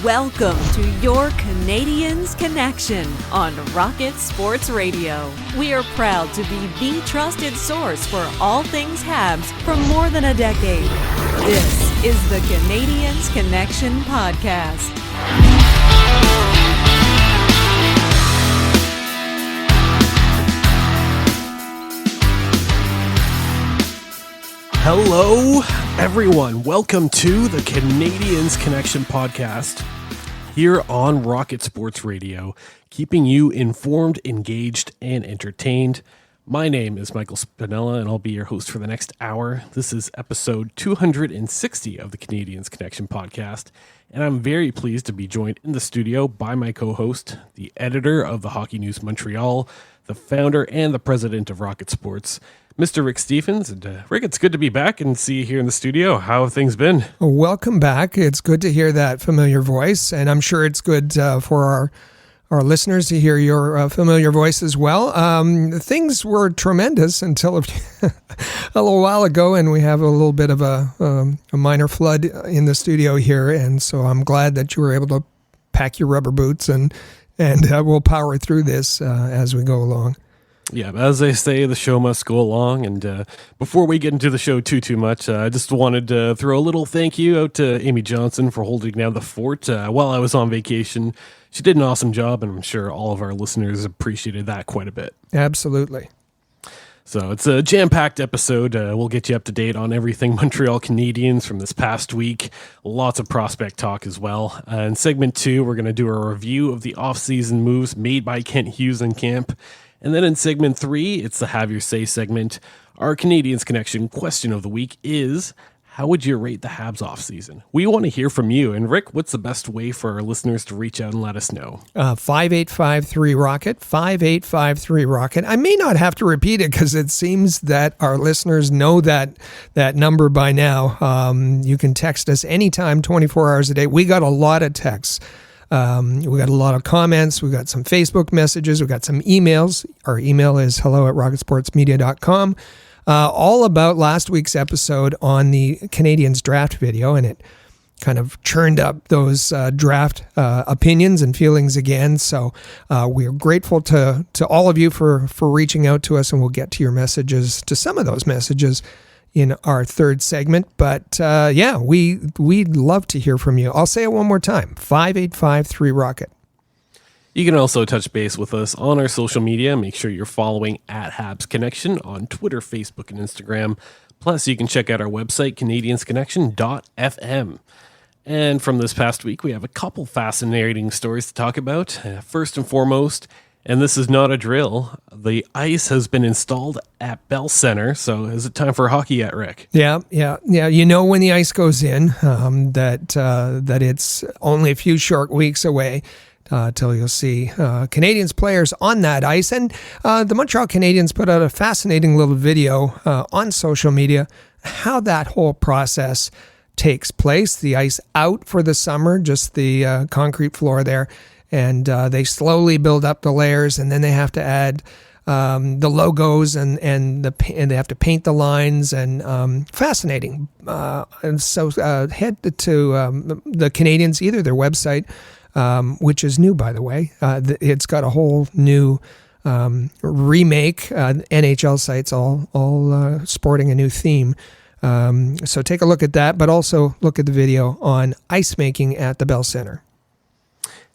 Welcome to your Canadiens Connection on Rocket Sports Radio. We are proud to be the trusted source for all things Habs for more than a decade. This is the Canadiens Connection Podcast. Hello, everyone. Welcome to the Canadiens Connection Podcast here on Rocket Sports Radio, keeping you informed, engaged, and entertained. My name is Michael Spinella, and I'll be your host for the next hour. This is episode 260 of the Canadiens Connection Podcast, and I'm very pleased to be joined in the studio by my co-host, the editor of the Hockey News Montreal, the founder and the president of Rocket Sports, Mr. Rick Stephens. And Rick, it's good to be back and see you here in the studio. How have things been? Welcome back. It's good to hear that familiar voice, and I'm sure it's good for our listeners to hear your familiar voice as well. Things were tremendous until a little while ago, and we have a little bit of a minor flood in the studio here, and so I'm glad that you were able to pack your rubber boots, and we'll power through this as we go along. Yeah, as they say, the show must go along. And before we get into the show too much, I just wanted to throw a little thank you out to Amy Johnson for holding down the fort while I was on vacation. She did an awesome job, and I'm sure all of our listeners appreciated that quite a bit. Absolutely. So it's a jam-packed episode. We'll get you up to date on everything Montreal Canadiens from this past week. Lots of prospect talk as well. In segment 2, we're going to do a review of the offseason moves made by Kent Hughes in camp. And then in segment 3, it's the Have Your Say segment. Our Canadiens Connection question of the week is, how would you rate the Habs offseason? We want to hear from you. And Rick, what's the best way for our listeners to reach out and let us know? 5853-ROCKET, 5853-ROCKET. I may not have to repeat it because it seems that our listeners know that number by now. You can text us anytime, 24 hours a day. We got a lot of texts. We got a lot of comments. We got some Facebook messages. We got some emails. Our email is hello@rocketsportsmedia.com. All about last week's episode on the Canadiens draft video, and it kind of churned up those draft opinions and feelings again. So we are grateful to all of you for reaching out to us, and we'll get to your messages, to some of those messages, in our third segment. But we'd love to hear from you. I'll say it one more time, 5853-ROCKET. You can also touch base with us on our social media. Make sure you're following @Habs Connection on Twitter, Facebook, and Instagram. Plus, you can check out our website, canadiensconnection.fm. And from this past week, we have a couple fascinating stories to talk about. First and foremost, and this is not a drill, the ice has been installed at Bell Center. So is it time for hockey yet, Rick? Yeah. You know, when the ice goes in, that it's only a few short weeks away till you'll see Canadiens players on that ice. And the Montreal Canadiens put out a fascinating little video on social media, how that whole process takes place. The ice out for the summer, just the concrete floor there. And they slowly build up the layers, and then they have to add the logos and they have to paint the lines, and fascinating. And so head to the Canadiens, either their website, which is new, by the way. It's got a whole new remake. NHL sites all sporting a new theme. So take a look at that, but also look at the video on ice making at the Bell Center.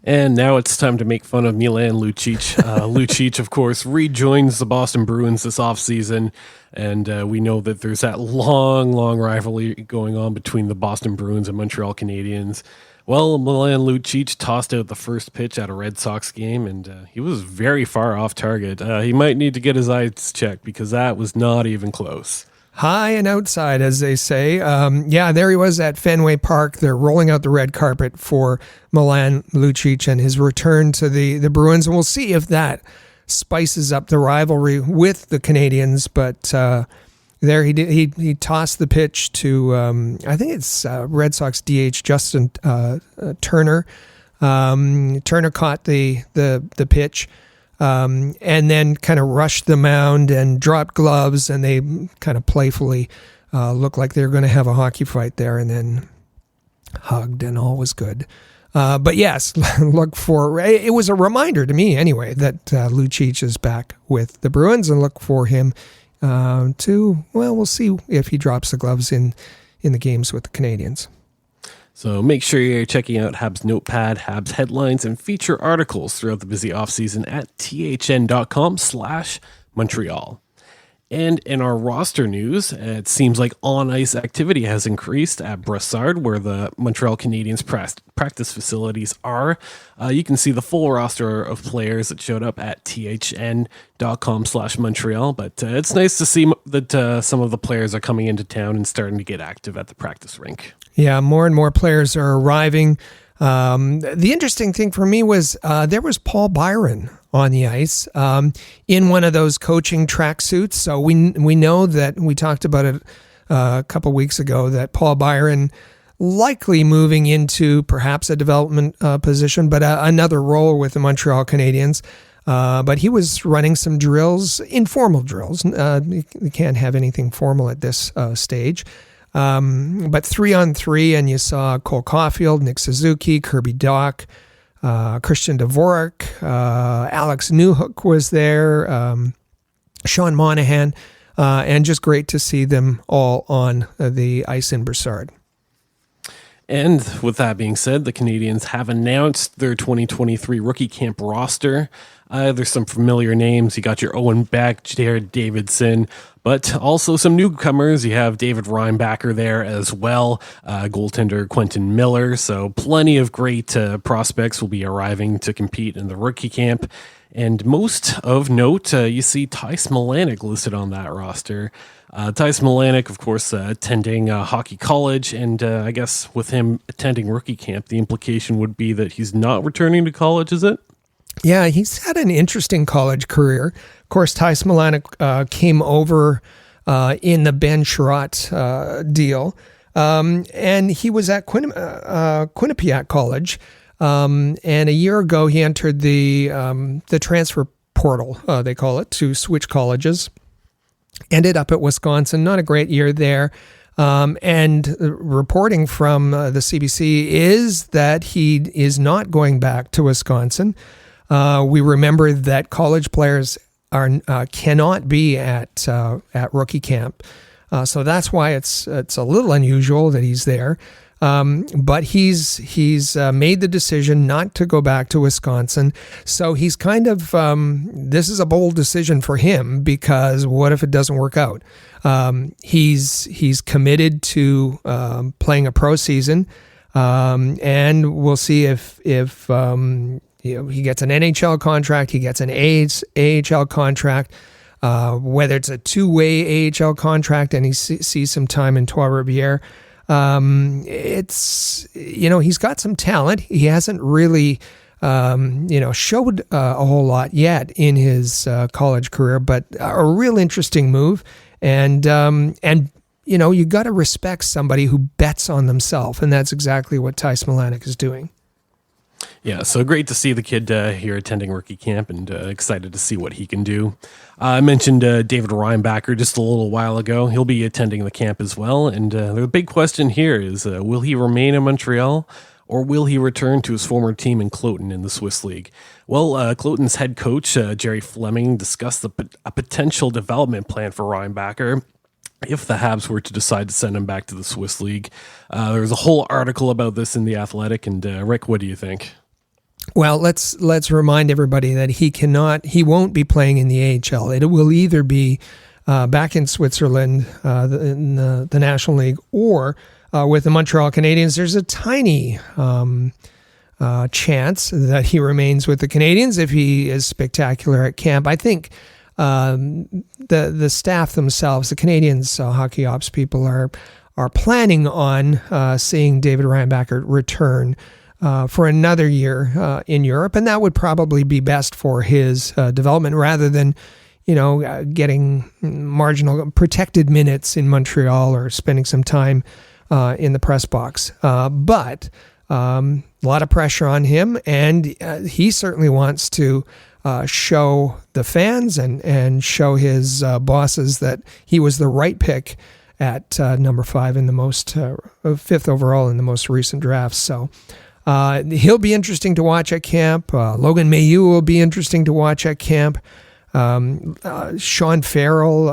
And now it's time to make fun of Milan Lucic. Lucic, of course, rejoins the Boston Bruins this offseason, and we know that there's that long rivalry going on between the Boston Bruins and Montreal Canadiens. Well, Milan Lucic tossed out the first pitch at a Red Sox game, and he was very far off target. He might need to get his eyes checked because that was not even close. High and outside, as they say. There he was at Fenway Park. They're rolling out the red carpet for Milan Lucic and his return to the Bruins. And we'll see if that spices up the rivalry with the Canadiens. But there he tossed the pitch to, I think it's Red Sox DH Justin Turner. Turner caught the pitch. And then kind of rushed the mound and dropped gloves, and they kind of playfully looked like they were going to have a hockey fight there. And then hugged and all was good. But yes, look for, it was a reminder to me anyway that Lucic is back with the Bruins, and look for him we'll see if he drops the gloves in the games with the Canadiens. So make sure you're checking out Habs Notepad, Habs headlines, and feature articles throughout the busy offseason at thn.com/Montreal. And in our roster news, it seems like on-ice activity has increased at Brassard, where the Montreal Canadiens practice facilities are. You can see the full roster of players that showed up at thn.com/Montreal, but it's nice to see that some of the players are coming into town and starting to get active at the practice rink. Yeah, more and more players are arriving. The interesting thing for me was there was Paul Byron on the ice in one of those coaching tracksuits. So we know that, we talked about it a couple weeks ago, that Paul Byron likely moving into perhaps a development position, but another role with the Montreal Canadiens. But he was running some drills, informal drills. You can't have anything formal at this stage. But 3-on-3, and you saw Cole Caulfield, Nick Suzuki, Kirby Dach, Christian Dvorak, Alex Newhook was there, Sean Monahan, and just great to see them all on the ice in Brassard. And with that being said, the Canadiens have announced their 2023 Rookie Camp roster. There's some familiar names. You got your Owen Beck, Jared Davidson, but also some newcomers. You have David Reinbacher there as well, goaltender Quentin Miller. So plenty of great prospects will be arriving to compete in the Rookie Camp. And most of note, you see Ty Smilanic listed on that roster. Ty Smilanic, of course, attending hockey college, and I guess with him attending Rookie Camp, the implication would be that he's not returning to college, is it? Yeah, he's had an interesting college career. Of course, Ty Smilanic came over in the Ben Sherratt deal, and he was at Quinnipiac College, and a year ago he entered the transfer portal, they call it, to switch colleges. Ended up at Wisconsin, not a great year there. And reporting from the CBC is that he is not going back to Wisconsin. We remember that college players cannot be at rookie camp, so that's why it's a little unusual that he's there. But he's made the decision not to go back to Wisconsin. So he's kind of, this is a bold decision for him, because what if it doesn't work out? He's committed to playing a pro season, and we'll see if he gets an NHL contract, he gets an AHL contract, whether it's a two-way AHL contract and he sees some time in Trois-Rivières. He's got some talent. He hasn't really, showed a whole lot yet in his college career, but a real interesting move. And you got to respect somebody who bets on themselves, and that's exactly what Ty Smilanic is doing. Yeah, so great to see the kid here attending rookie camp, and excited to see what he can do. I mentioned David Reinbacher just a little while ago. He'll be attending the camp as well, and the big question here is, will he remain in Montreal, or will he return to his former team in Cloton in the Swiss League? Well, Cloton's head coach, Jerry Fleming, discussed a potential development plan for Reinbacher if the Habs were to decide to send him back to the Swiss League. There was a whole article about this in The Athletic, and Rick, what do you think? Well, let's remind everybody that he won't be playing in the AHL. It will either be back in Switzerland, in the National League, or with the Montreal Canadiens. There's a tiny chance that he remains with the Canadiens if he is spectacular at camp. I think the staff themselves, the Canadiens hockey ops people, are planning on seeing David Reinbacher return for another year in Europe, and that would probably be best for his development, rather than getting marginal protected minutes in Montreal or spending some time in the press box. But a lot of pressure on him, and he certainly wants to show the fans and show his bosses that he was the right pick at number 5 in the most 5th overall in the most recent drafts. So he'll be interesting to watch at camp. Logan Mailloux will be interesting to watch at camp. Sean Farrell,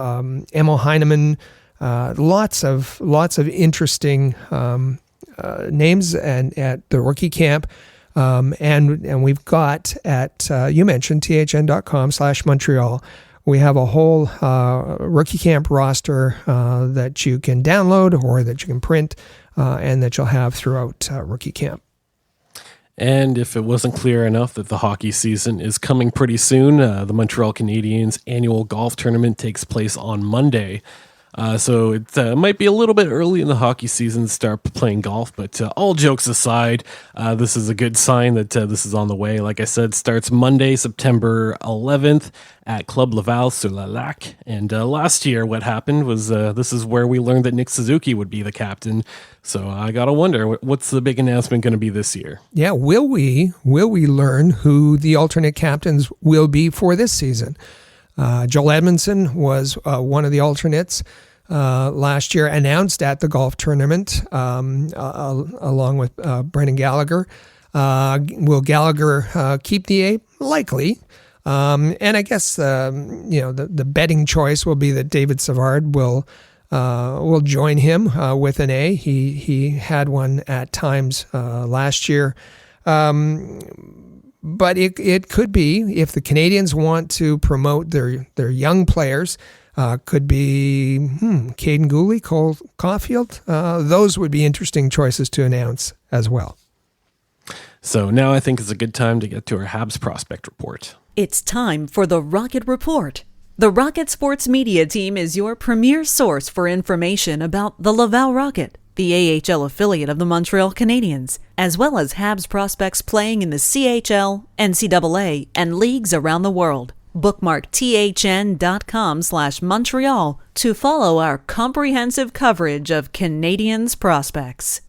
Emil Heineman, lots of interesting names and at the rookie camp. And we've got at, you mentioned thn.com/Montreal, we have a whole rookie camp roster that you can download or that you can print and that you'll have throughout rookie camp. And if it wasn't clear enough that the hockey season is coming pretty soon, the Montreal Canadiens annual golf tournament takes place on Monday. So it might be a little bit early in the hockey season to start playing golf, but all jokes aside, this is a good sign that this is on the way. Like I said, starts Monday, September 11th at Club Laval-sur-le-Lac. And last year, what happened was this is where we learned that Nick Suzuki would be the captain. So I got to wonder, what's the big announcement going to be this year? Yeah, will we learn who the alternate captains will be for this season? Joel Edmondson was one of the alternates last year, announced at the golf tournament along with Brendan Gallagher. Will Gallagher keep the A? Likely. And I guess the betting choice will be that David Savard will join him with an A. He had one at times last year. But it could be, if the Canadiens want to promote their young players, could be Caden Gooley, Cole Caulfield. Those would be interesting choices to announce as well. So now I think it's a good time to get to our Habs prospect report. It's time for the Rocket Report. The Rocket Sports Media Team is your premier source for information about the Laval Rocket, the AHL affiliate of the Montreal Canadiens, as well as Habs prospects playing in the CHL, NCAA, and leagues around the world. Bookmark thn.com/Montreal to follow our comprehensive coverage of Canadiens prospects.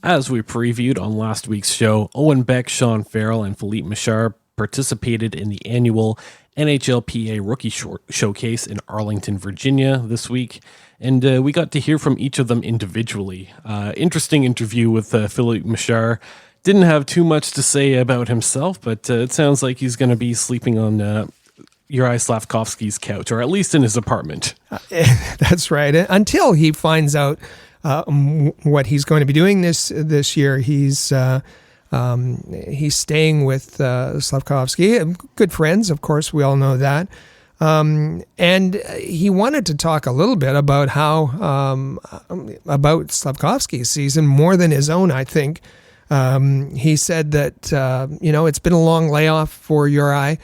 As we previewed on last week's show, Owen Beck, Sean Farrell, and Philippe Michard participated in the annual NHLPA Rookie Showcase in Arlington, Virginia this week, and we got to hear from each of them individually. Interesting interview with Philippe Michard. Didn't have too much to say about himself, but it sounds like he's going to be sleeping on Juraj Slafkovsky's couch, or at least in his apartment. That's right. Until he finds out what he's going to be doing this year, he's staying with Slafkovsky. Good friends, of course, we all know that. And he wanted to talk a little bit about about Slafkovsky's season more than his own, I think. He said that, it's been a long layoff for Juraj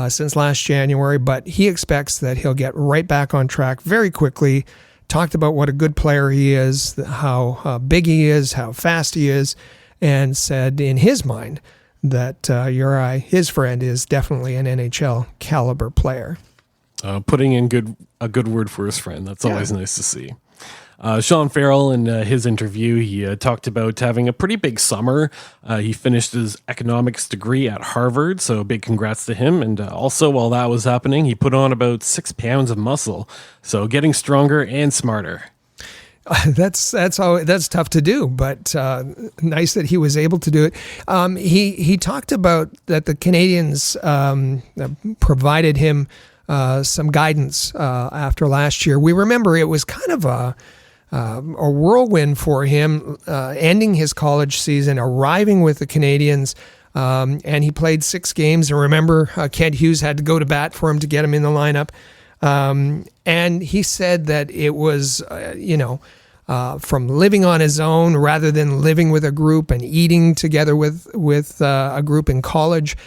since last January, but he expects that he'll get right back on track very quickly. Talked about what a good player he is, how big he is, how fast he is, and said in his mind that Juraj, his friend, is definitely an NHL caliber player. Putting in a good word for his friend. That's always nice to see. Sean Farrell, in his interview, he talked about having a pretty big summer. He finished his economics degree at Harvard, so big congrats to him. And also, while that was happening, he put on about 6 pounds of muscle, so getting stronger and smarter. That's tough to do, but nice that he was able to do it. He talked about that the Canadiens provided him some guidance after last year. We remember it was kind of a whirlwind for him, ending his college season, arriving with the Canadiens, and he played 6 games. And remember, Kent Hughes had to go to bat for him to get him in the lineup. And he said that it was, from living on his own rather than living with a group and eating together with a group in college.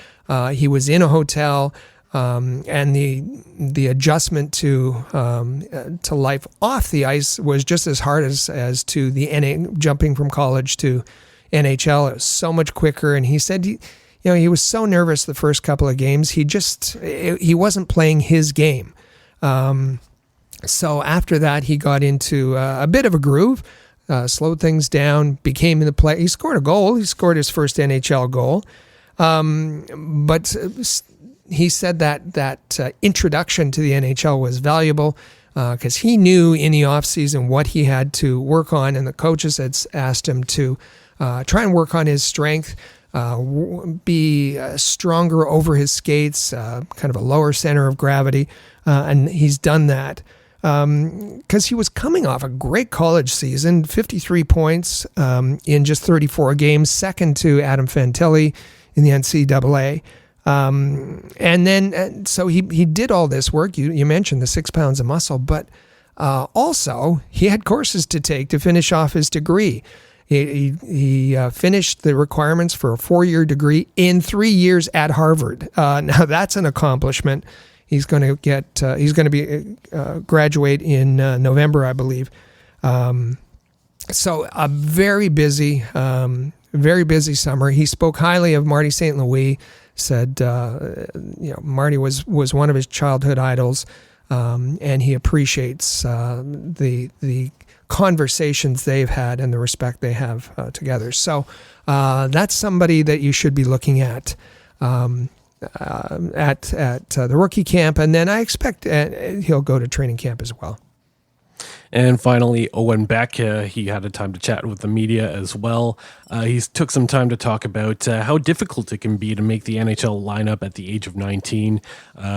He was in a hotel. And the adjustment to life off the ice was just as hard as to the jumping from college to NHL. It was so much quicker. And he said, he was so nervous the first couple of games. He wasn't playing his game. So after that, he got into a bit of a groove, slowed things down, became the player. He scored a goal. He scored his first NHL goal. But he said that introduction to the NHL was valuable. because he knew in the offseason what he had to work on, and the coaches had asked him to try and work on his strength, be stronger over his skates, kind of a lower center of gravity, and he's done that. Because he was coming off a great college season, 53 points in just 34 games, second to Adam Fantilli in the NCAA. And then, so he did all this work. You mentioned the 6 pounds of muscle, but also he had courses to take to finish off his degree. He finished the requirements for a 4-year degree in 3 years at Harvard. Now that's an accomplishment. He's going to get. He's going to be graduate in November, I believe. So a very busy summer. He spoke highly of Marty St. Louis. Said, Marty was one of his childhood idols, and he appreciates the conversations they've had and the respect they have together. So that's somebody that you should be looking at. At the rookie camp, and then I expect he'll go to training camp as well. And finally, Owen Beck, he had a time to chat with the media as well. He took some time to talk about how difficult it can be to make the NHL lineup at the age of 19.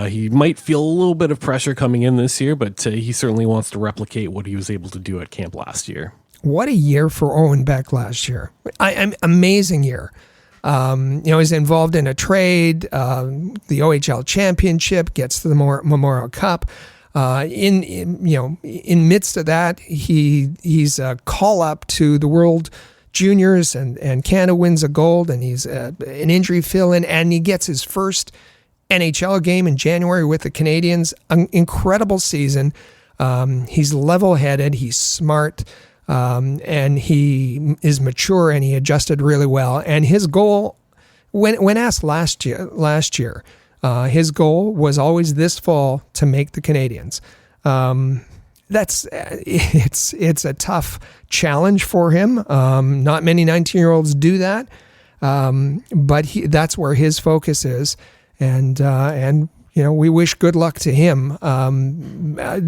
He might feel a little bit of pressure coming in this year, but he certainly wants to replicate what he was able to do at camp last year. What a year for Owen Beck last year. Amazing year. He's involved in a trade, the OHL championship, gets to the Memorial Cup. In midst of that, he's a call up to the World Juniors, and Canada wins a gold, and he's an injury fill-in, and he gets his first NHL game in January with the Canadiens. An incredible season. He's level-headed. He's smart. And he is mature, and he adjusted really well. And his goal, when asked last year, his goal was always this fall to make the Canadiens. It's a tough challenge for him. Not many 19-year-olds do that, but that's where his focus is, and we wish good luck to him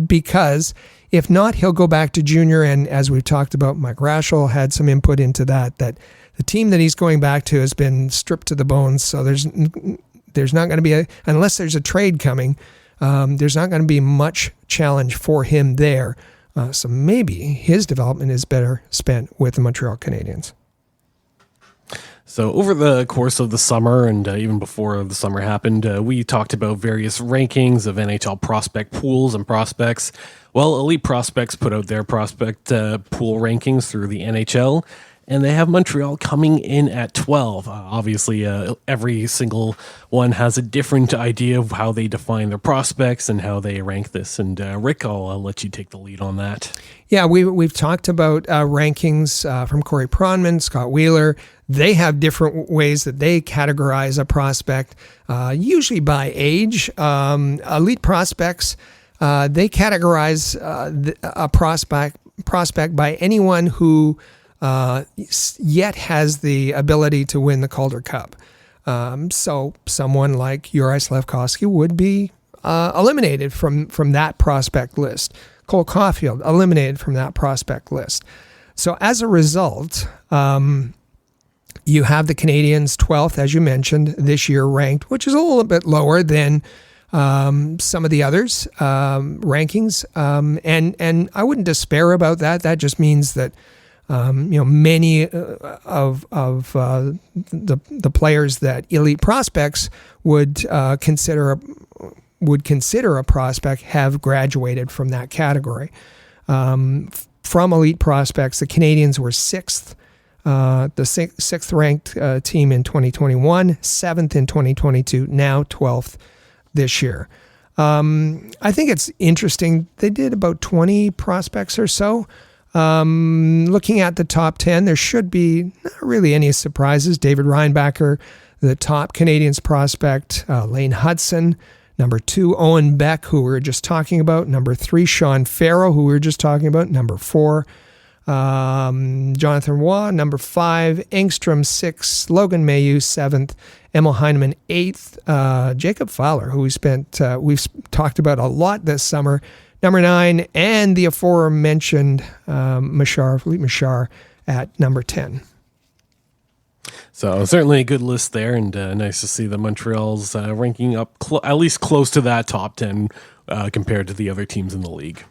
because. If not, he'll go back to junior, and as we've talked about, Mike Raschel had some input into that the team that he's going back to has been stripped to the bones, so there's not going to be unless there's a trade coming, there's not going to be much challenge for him there. So maybe his development is better spent with the Montreal Canadiens. So over the course of the summer, and even before the summer happened, we talked about various rankings of NHL prospect pools and prospects. Well, Elite Prospects put out their prospect pool rankings through the NHL, and they have Montreal coming in at 12. Obviously, every single one has a different idea of how they define their prospects and how they rank this. And Rick, I'll let you take the lead on that. Yeah, we've talked about rankings from Corey Pronman, Scott Wheeler. They have different ways that they categorize a prospect, usually by age. Elite Prospects, they categorize a prospect by anyone who yet has the ability to win the Calder Cup. So someone like Juraj Slafkovsky would be eliminated from that prospect list. Cole Caulfield eliminated from that prospect list. So as a result, you have the Canadiens 12th, as you mentioned, this year ranked, which is a little bit lower than some of the others' rankings. And I wouldn't despair about that. That just means that many of the players that Elite Prospects would consider a prospect have graduated from that category. From Elite Prospects, the Canadiens were sixth, the sixth ranked team in 2021, seventh in 2022, now 12th this year. I think it's interesting. They did about 20 prospects or so. Looking at the top 10, there should be not really any surprises. David Reinbacher, the top Canadiens prospect. Lane Hudson, number 2. Owen Beck, who we were just talking about. Number 3, Sean Farrell, who we were just talking about. Number 4, Jonathan Roy. Number 5, Engstrom. 6, Logan Mailloux. 7th, Emil Heineman. 8th, Jacob Fowler, who we've talked about a lot this summer. number 9, and the aforementioned Philippe Machar at number 10. So certainly a good list there, and nice to see the Montreal's ranking up at least close to that top 10 compared to the other teams in the league.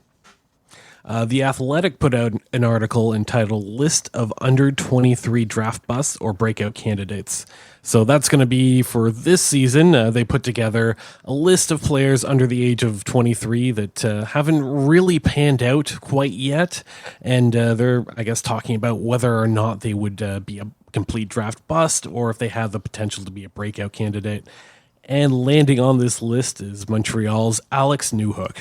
The Athletic put out an article entitled List of Under 23 Draft Busts or Breakout Candidates. So that's going to be for this season. They put together a list of players under the age of 23 that haven't really panned out quite yet. And they're, I guess, talking about whether or not they would be a complete draft bust or if they have the potential to be a breakout candidate. And landing on this list is Montreal's Alex Newhook.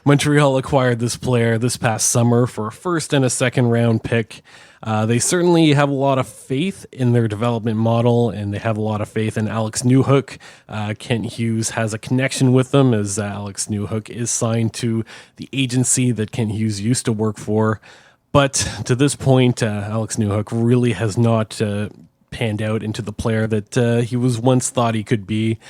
Montreal acquired this player this past summer for a first and a second round pick. They certainly have a lot of faith in their development model, and they have a lot of faith in Alex Newhook. Kent Hughes has a connection with them, as Alex Newhook is signed to the agency that Kent Hughes used to work for. But to this point, Alex Newhook really has not panned out into the player that he was once thought he could be.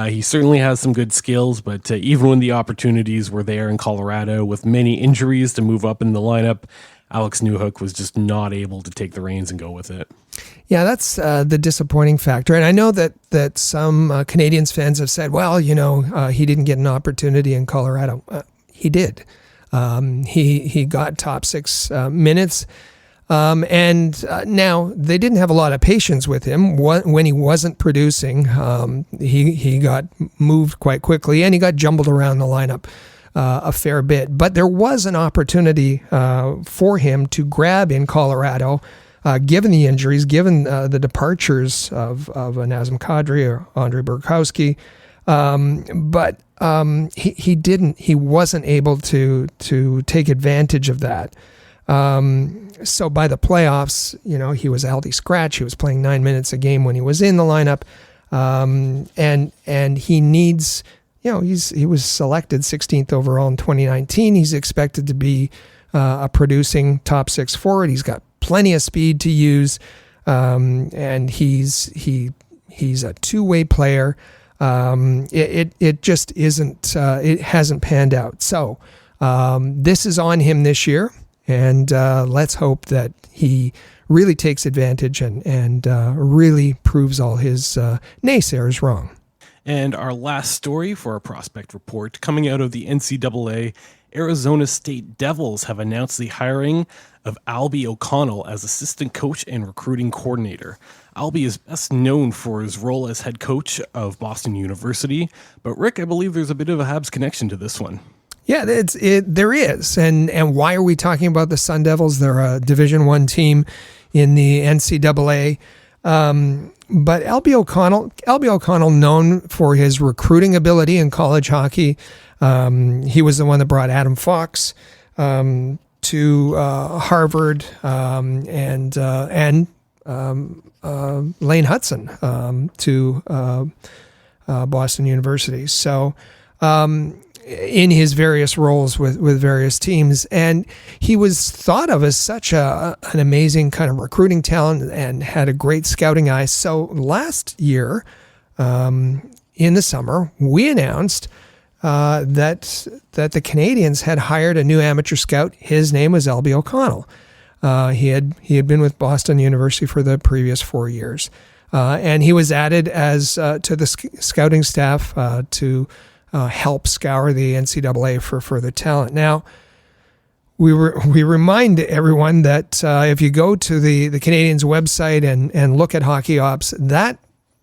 He certainly has some good skills, but even when the opportunities were there in Colorado with many injuries to move up in the lineup, Alex Newhook was just not able to take the reins and go with it. Yeah, that's the disappointing factor. And I know that some Canadiens fans have said, well, he didn't get an opportunity in Colorado. He did. He got top 6 minutes. And now they didn't have a lot of patience with him when he wasn't producing. He got moved quite quickly, and he got jumbled around the lineup a fair bit. But there was an opportunity for him to grab in Colorado, given the injuries, given the departures of Nazem Kadri or Andre Burakovsky. But he didn't. He wasn't able to take advantage of that. So by the playoffs, he was a healthy scratch. He was playing 9 minutes a game when he was in the lineup. And he needs, he was selected 16th overall in 2019. He's expected to be a producing top 6 forward. He's got plenty of speed to use. And he's a two-way player. It just isn't, it hasn't panned out. So, this is on him this year. And let's hope that he really takes advantage and really proves all his naysayers wrong. And our last story for our prospect report, coming out of the NCAA, Arizona State Devils have announced the hiring of Albie O'Connell as assistant coach and recruiting coordinator. Albie is best known for his role as head coach of Boston University. But Rick, I believe there's a bit of a Habs connection to this one. Yeah, there is. And why are we talking about the Sun Devils? They're a Division I team in the NCAA. But Albie O'Connell, known for his recruiting ability in college hockey. He was the one that brought Adam Fox to Harvard and Lane Hudson to Boston University. So in his various roles with various teams. And he was thought of as such an amazing kind of recruiting talent and had a great scouting eye. So last year, in the summer, we announced that the Canadiens had hired a new amateur scout. His name was Albie O'Connell. He had been with Boston University for the previous 4 years. And he was added as to the scouting staff to help scour the NCAA for further talent. Now, we remind everyone that if you go to the Canadiens website and look at Hockey Ops, that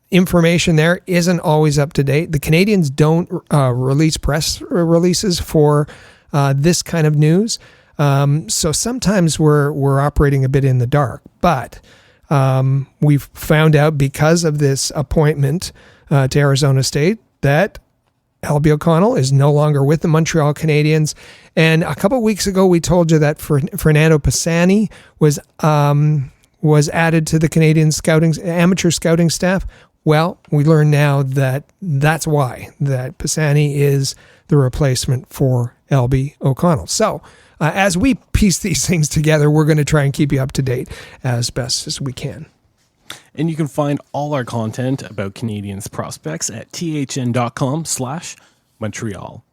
information there isn't always up to date. The Canadiens don't release press releases for this kind of news. So sometimes we're operating a bit in the dark. But we've found out because of this appointment to Arizona State that Albie O'Connell is no longer with the Montreal Canadiens. And a couple of weeks ago, we told you that Fernando Pisani was added to the Canadian amateur scouting staff. Well, we learn now that that's why, that Pisani is the replacement for Albie O'Connell. So as we piece these things together, we're going to try and keep you up to date as best as we can. And you can find all our content about Canadiens prospects at thn.com/Montreal.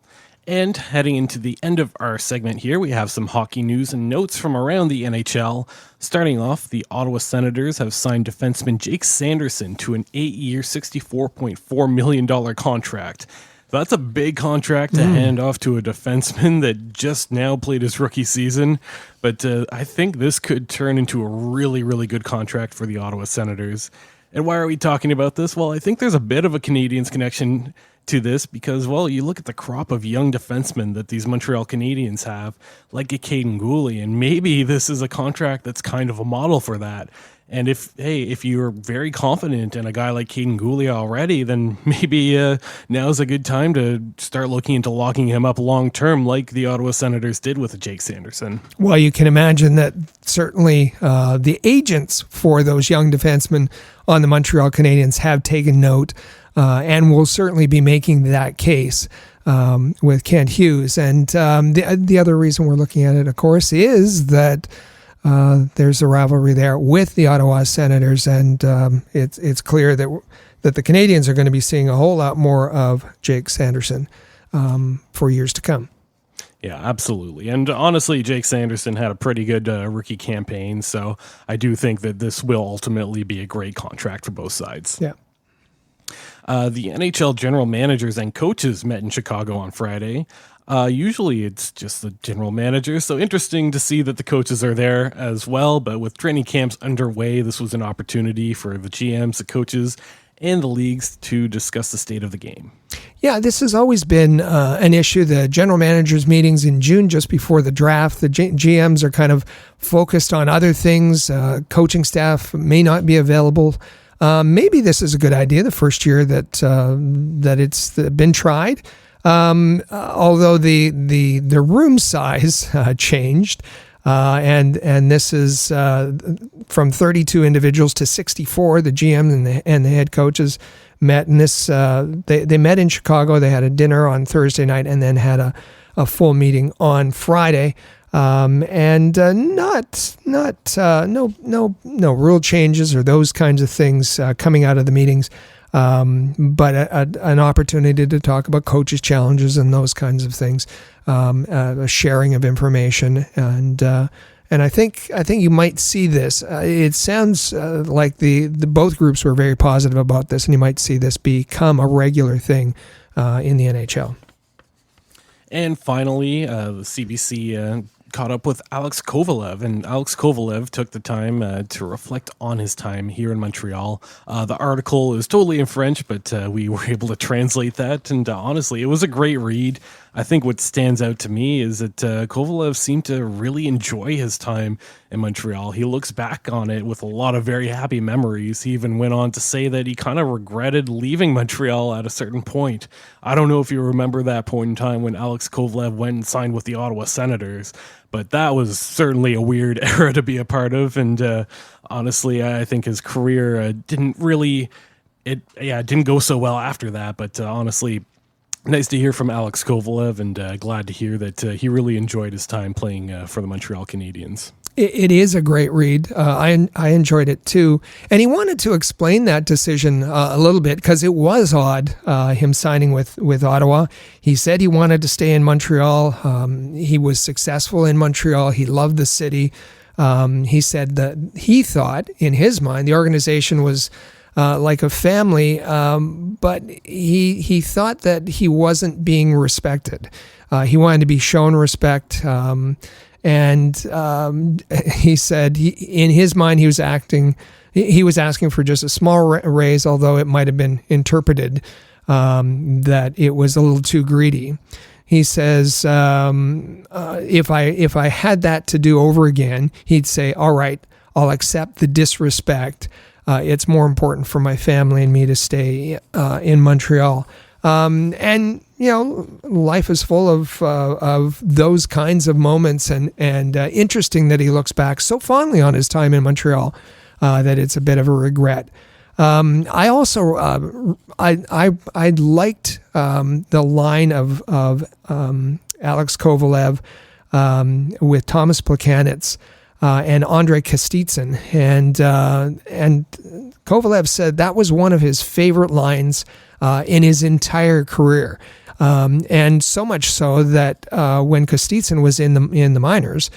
And heading into the end of our segment here, we have some hockey news and notes from around the NHL. Starting off, the Ottawa Senators have signed defenseman Jake Sanderson to an 8-year, $64.4 million contract. That's a big contract to hand off to a defenseman that just now played his rookie season. But I think this could turn into a really, really good contract for the Ottawa Senators. And why are we talking about this? Well, I think there's a bit of a Canadiens connection to this because, well, you look at the crop of young defensemen that these Montreal Canadiens have, like a Caden Gooley, and maybe this is a contract that's kind of a model for that. And if you're very confident in a guy like Caden Gooley already, then maybe now's a good time to start looking into locking him up long term, like the Ottawa Senators did with Jake Sanderson. Well, you can imagine that certainly the agents for those young defensemen on the Montreal Canadiens have taken note and will certainly be making that case with Kent Hughes. And the other reason we're looking at it, of course, is that there's a rivalry there with the Ottawa Senators, and it's clear that the Canadiens are going to be seeing a whole lot more of Jake Sanderson for years to come. Yeah, absolutely. And honestly, Jake Sanderson had a pretty good rookie campaign, so I do think that this will ultimately be a great contract for both sides. Yeah. The NHL general managers and coaches met in Chicago on Friday. Usually it's just the general manager, so interesting to see that the coaches are there as well. But with training camps underway, this was an opportunity for the GMs, the coaches, and the leagues to discuss the state of the game. Yeah, this has always been an issue. The general managers' meetings in June, just before the draft, the GMs are kind of focused on other things. Coaching staff may not be available. Maybe this is a good idea, the first year that it's been tried. Although the room size changed, and this is from 32 individuals to 64. The GM and the head coaches met, and this they met in Chicago. They had a dinner on Thursday night, and then had a full meeting on Friday. And no rule changes or those kinds of things coming out of the meetings. But an opportunity to talk about coaches' challenges and those kinds of things, a sharing of information, and I think you might see this. It sounds like the both groups were very positive about this, and you might see this become a regular thing in the NHL. And finally, the CBC caught up with Alex Kovalev, and Alex Kovalev took the time to reflect on his time here in Montreal. The article is totally in French, but we were able to translate that, and honestly, it was a great read. I think what stands out to me is that Kovalev seemed to really enjoy his time in Montreal. He looks back on it with a lot of very happy memories. He even went on to say that he kind of regretted leaving Montreal at a certain point. I don't know if you remember that point in time when Alex Kovalev went and signed with the Ottawa Senators, but that was certainly a weird era to be a part of. And honestly, I think his career didn't go so well after that. But honestly, nice to hear from Alex Kovalev, and glad to hear that he really enjoyed his time playing for the Montreal Canadiens. It is a great read. I enjoyed it too. And he wanted to explain that decision a little bit because it was odd, him signing with Ottawa. He said he wanted to stay in Montreal. He was successful in Montreal. He loved the city. He said that he thought, in his mind, the organization was like a family, but he thought that he wasn't being respected. He wanted to be shown respect. And he said in his mind he was asking for just a small raise, although it might have been interpreted that it was a little too greedy. He says, if I had that to do over again, he'd say, all right, I'll accept the disrespect. It's more important for my family and me to stay in Montreal. And life is full of those kinds of moments, and interesting that he looks back so fondly on his time in Montreal that it's a bit of a regret. I also I liked the line of Alex Kovalev with Thomas Plekanec and Andrei Kostitsyn, and Kovalev said that was one of his favorite lines in his entire career. And so much so that when Kostitsyn was in the minors,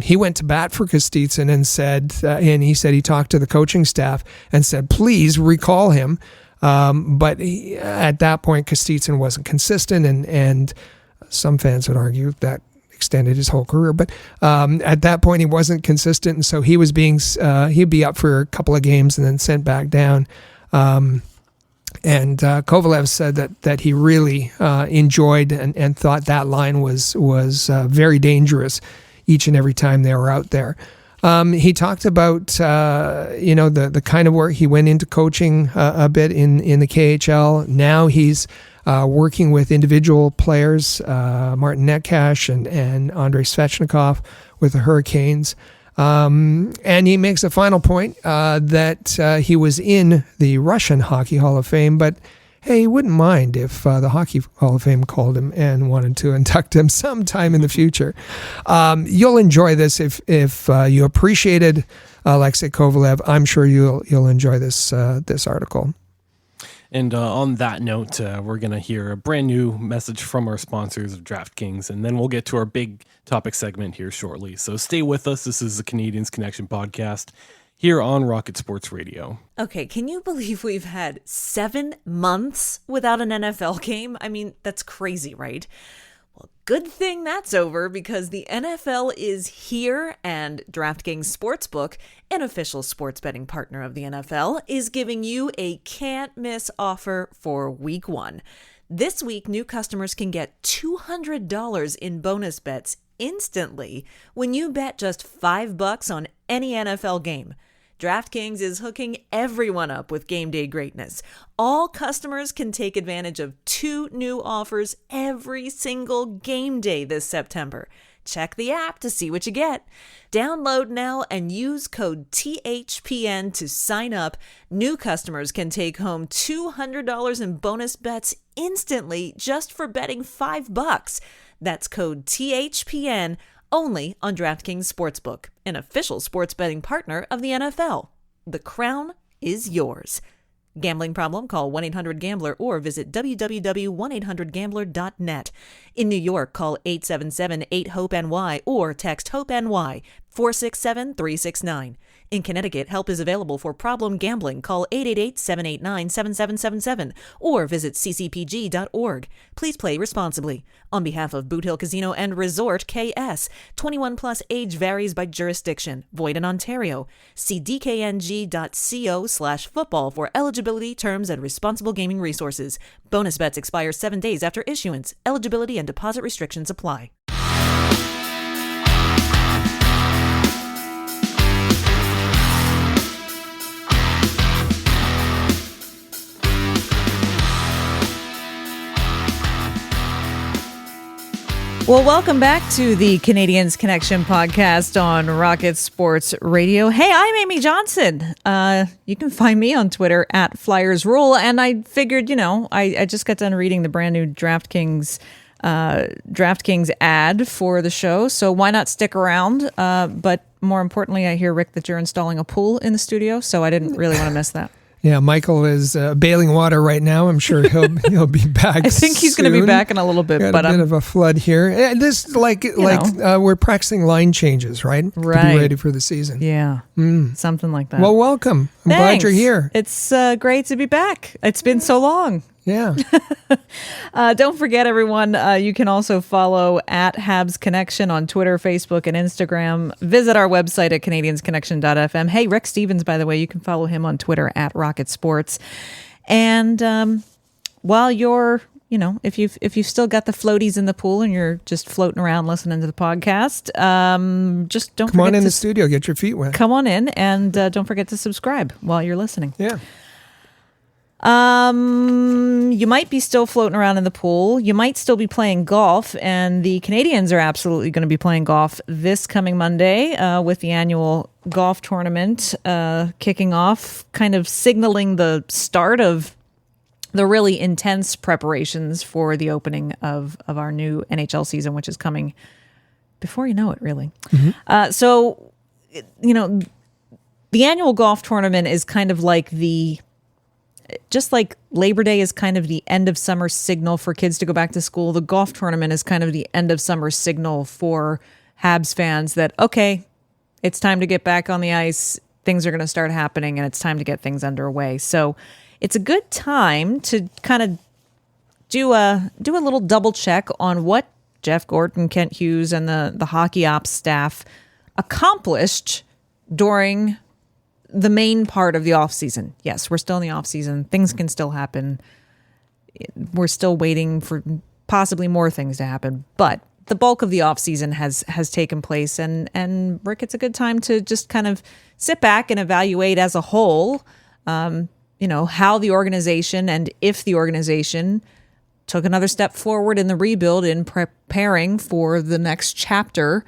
he went to bat for Kostitsyn and said, he talked to the coaching staff and said, please recall him. But at that point, Kostitsyn wasn't consistent, and some fans would argue that extended his whole career. But at that point, he wasn't consistent, and so he was he'd be up for a couple of games and then sent back down. And Kovalev said that he really enjoyed and thought that line was very dangerous each and every time they were out there. He talked about the kind of work he went into coaching a bit in the KHL. Now he's working with individual players, Martin Netcash and Andrei Svechnikov with the Hurricanes. And he makes a final point that he was in the Russian Hockey Hall of Fame, but hey, he wouldn't mind if the Hockey Hall of Fame called him and wanted to induct him sometime in the future. You'll enjoy this if you appreciated Alexei Kovalev. I'm sure you'll enjoy this article. And on that note, we're going to hear a brand new message from our sponsors of DraftKings, and then we'll get to our big topic segment here shortly. So stay with us. This is the Canadiens Connection podcast here on Rocket Sports Radio. Okay, can you believe we've had 7 months without an NFL game? I mean, that's crazy, right? Well, good thing that's over, because the NFL is here, and DraftKings Sportsbook, an official sports betting partner of the NFL, is giving you a can't-miss offer for Week 1. This week, new customers can get $200 in bonus bets instantly when you bet just $5 on any NFL game. DraftKings is hooking everyone up with game day greatness. All customers can take advantage of 2 new offers every single game day this September. Check the app to see what you get. Download now and use code THPN to sign up. New customers can take home $200 in bonus bets instantly just for betting $5. That's code THPN. Only on DraftKings Sportsbook, an official sports betting partner of the NFL. The crown is yours. Gambling problem? Call 1-800-GAMBLER or visit www.1800gambler.net. In New York, call 877-8-HOPE-NY or text HOPE-NY 467-369. In Connecticut, help is available for problem gambling. Call 888-789-7777 or visit ccpg.org. Please play responsibly. On behalf of Boot Hill Casino and Resort KS, 21 plus age varies by jurisdiction. Void in Ontario. See dkng.co/football for eligibility, terms, and responsible gaming resources. Bonus bets expire 7 days after issuance. Eligibility and deposit restrictions apply. Well, welcome back to the Canadiens Connection podcast on Rocket Sports Radio. Hey, I'm Amy Johnson. You can find me on Twitter at FlyersRule. And I figured, I just got done reading the brand new DraftKings ad for the show. So why not stick around? But more importantly, I hear, Rick, that you're installing a pool in the studio. So I didn't really want to miss that. Yeah, Michael is bailing water right now. I'm sure he'll be back. I think he's going to be back in a little bit. Got a bit of a flood here. And this we're practicing line changes, right? Right. To be ready for the season. Yeah, something like that. Well, welcome. I'm glad you're here. It's great to be back. It's been so long. Yeah. Don't forget, everyone, you can also follow at Habs Connection on Twitter, Facebook, and Instagram. Visit our website at canadiensconnection.fm. Hey, Rick Stevens, by the way, you can follow him on Twitter at Rocket Sports. And while you're, if you've still got the floaties in the pool and you're just floating around listening to the podcast, just don't come forget on in the studio, get your feet wet. Come on in, and don't forget to subscribe while you're listening. Yeah. You might be still floating around in the pool. You might still be playing golf, and the Canadiens are absolutely going to be playing golf this coming Monday with the annual golf tournament kicking off, kind of signaling the start of the really intense preparations for the opening of our new NHL season, which is coming before you know it, really. Mm-hmm. So, the annual golf tournament is kind of like just like Labor Day is kind of the end of summer signal for kids to go back to school, the golf tournament is kind of the end of summer signal for Habs fans that, okay, it's time to get back on the ice. Things are going to start happening and it's time to get things underway. So it's a good time to kind of do a little double check on what Jeff Gorton, Kent Hughes, and the hockey ops staff accomplished during the main part of the offseason. Yes, we're still in the offseason. Things can still happen. We're still waiting for possibly more things to happen. But the bulk of the offseason has taken place. And Rick, it's a good time to just kind of sit back and evaluate as a whole, how the organization and if the organization took another step forward in the rebuild in preparing for the next chapter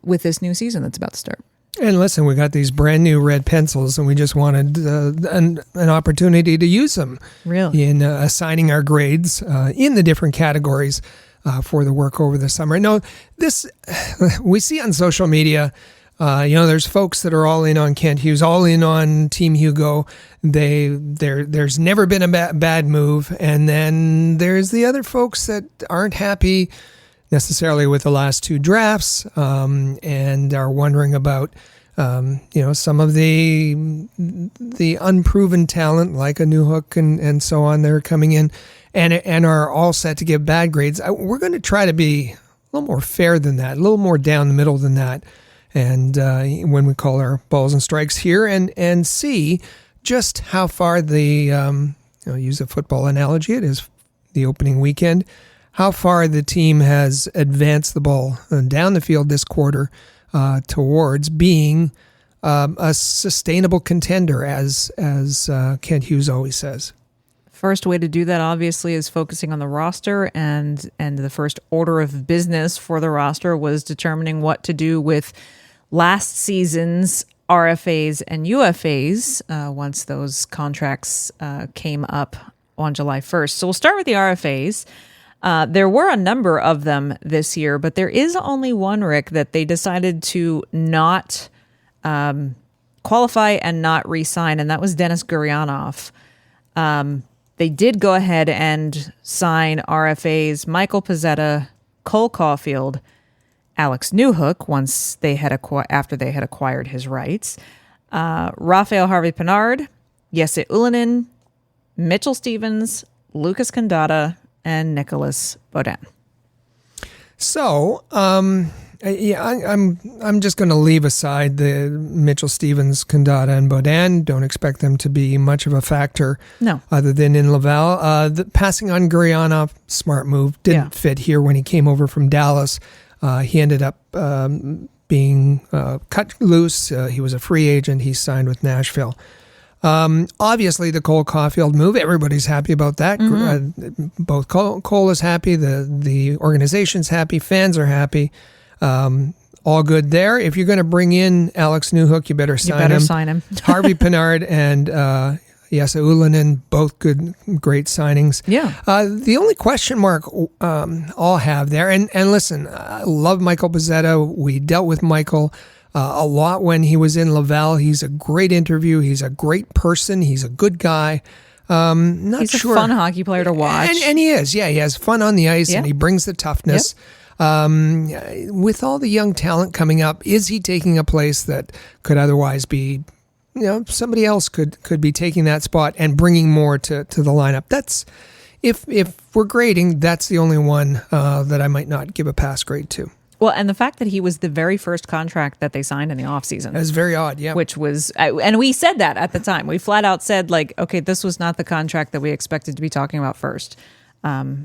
with this new season that's about to start. And listen, we got these brand new red pencils, and we just wanted an opportunity to use them in assigning our grades in the different categories for the work over the summer. No, this we see on social media. There's folks that are all in on Kent Hughes, all in on Team Hugo. There's never been a bad move, and then there's the other folks that aren't happy necessarily with the last two drafts, and are wondering about some of the unproven talent like a Newhook and so on. They're coming in and are all set to give bad grades. We're going to try to be a little more fair than that, a little more down the middle than that. And when we call our balls and strikes here and see just how far use a football analogy, it is the opening weekend, how far the team has advanced the ball down the field this quarter towards being a sustainable contender, as Kent Hughes always says. First way to do that, obviously, is focusing on the roster, and the first order of business for the roster was determining what to do with last season's RFAs and UFAs once those contracts came up on July 1st. So we'll start with the RFAs. There were a number of them this year, but there is only one, Rick, that they decided to not qualify and not re-sign, and that was Denis Gurianov. They did go ahead and sign RFAs Michael Pezzetta, Cole Caulfield, Alex Newhook once they had after they had acquired his rights, Raphael Harvey-Pinard, Jesse Ullinen, Mitchell Stevens, Lucas Kandata, and Nicholas Baudin. So, I'm just going to leave aside the Mitchell Stevens, Kandata, and Baudin. Don't expect them to be much of a factor. No. Other than in Laval. The passing on Gurianov, smart move. Didn't fit here when he came over from Dallas. He ended up being cut loose. He was a free agent. He signed with Nashville. Obviously, the Cole Caulfield move, everybody's happy about that. Mm-hmm. Both Cole is happy, the organization's happy, fans are happy. All good there. If you're going to bring in Alex Newhook, you better sign him. Harvey-Pinard and Jesse Ullinen, both great signings. Yeah. The only question mark I'll have there, and listen, I love Michael Pezzetta. We dealt with Michael a lot when he was in Laval. He's a great interview. He's a great person. He's a good guy. He's a fun hockey player to watch. And he is. Yeah, he has fun on the ice, and he brings the toughness. Yep. With all the young talent coming up, is he taking a place that could otherwise be, somebody else could be taking that spot and bringing more to the lineup? That's, if we're grading, that's the only one that I might not give a pass grade to. Well, and the fact that he was the very first contract that they signed in the offseason. That's very odd, yeah. Which was, and we said that at the time. We flat out said, okay, this was not the contract that we expected to be talking about first.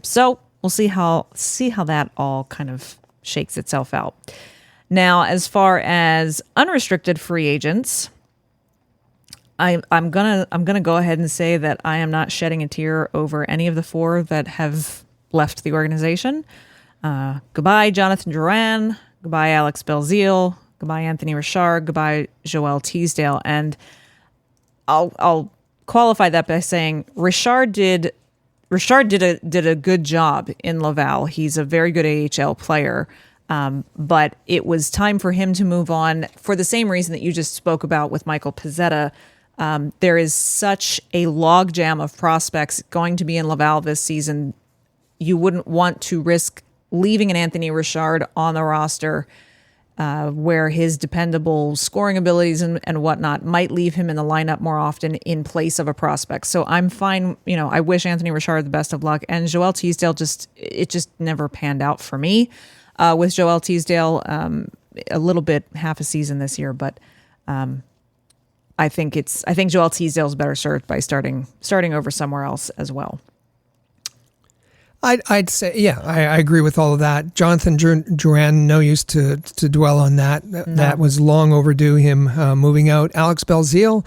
So we'll see how that all kind of shakes itself out. Now, as far as unrestricted free agents, I'm gonna go ahead and say that I am not shedding a tear over any of the four that have left the organization. Goodbye, Jonathan Drouin. Goodbye, Alex Belzile. Goodbye, Anthony Richard. Goodbye, Joel Teasdale. And I'll qualify that by saying Richard did a good job in Laval. He's a very good AHL player. But it was time for him to move on for the same reason that you just spoke about with Michael Pezzetta. There is such a logjam of prospects going to be in Laval this season. You wouldn't want to risk leaving an Anthony Richard on the roster where his dependable scoring abilities and whatnot might leave him in the lineup more often in place of a prospect. So I'm fine. I wish Anthony Richard the best of luck. And Joel Teasdale just never panned out for me with Joel Teasdale. A little bit half a season this year, but I think Joel Teasdale is better served by starting over somewhere else as well. I'd say, yeah, I agree with all of that. Jonathan Drouin, no use to dwell on that. No. That was long overdue, him moving out. Alex Belzile,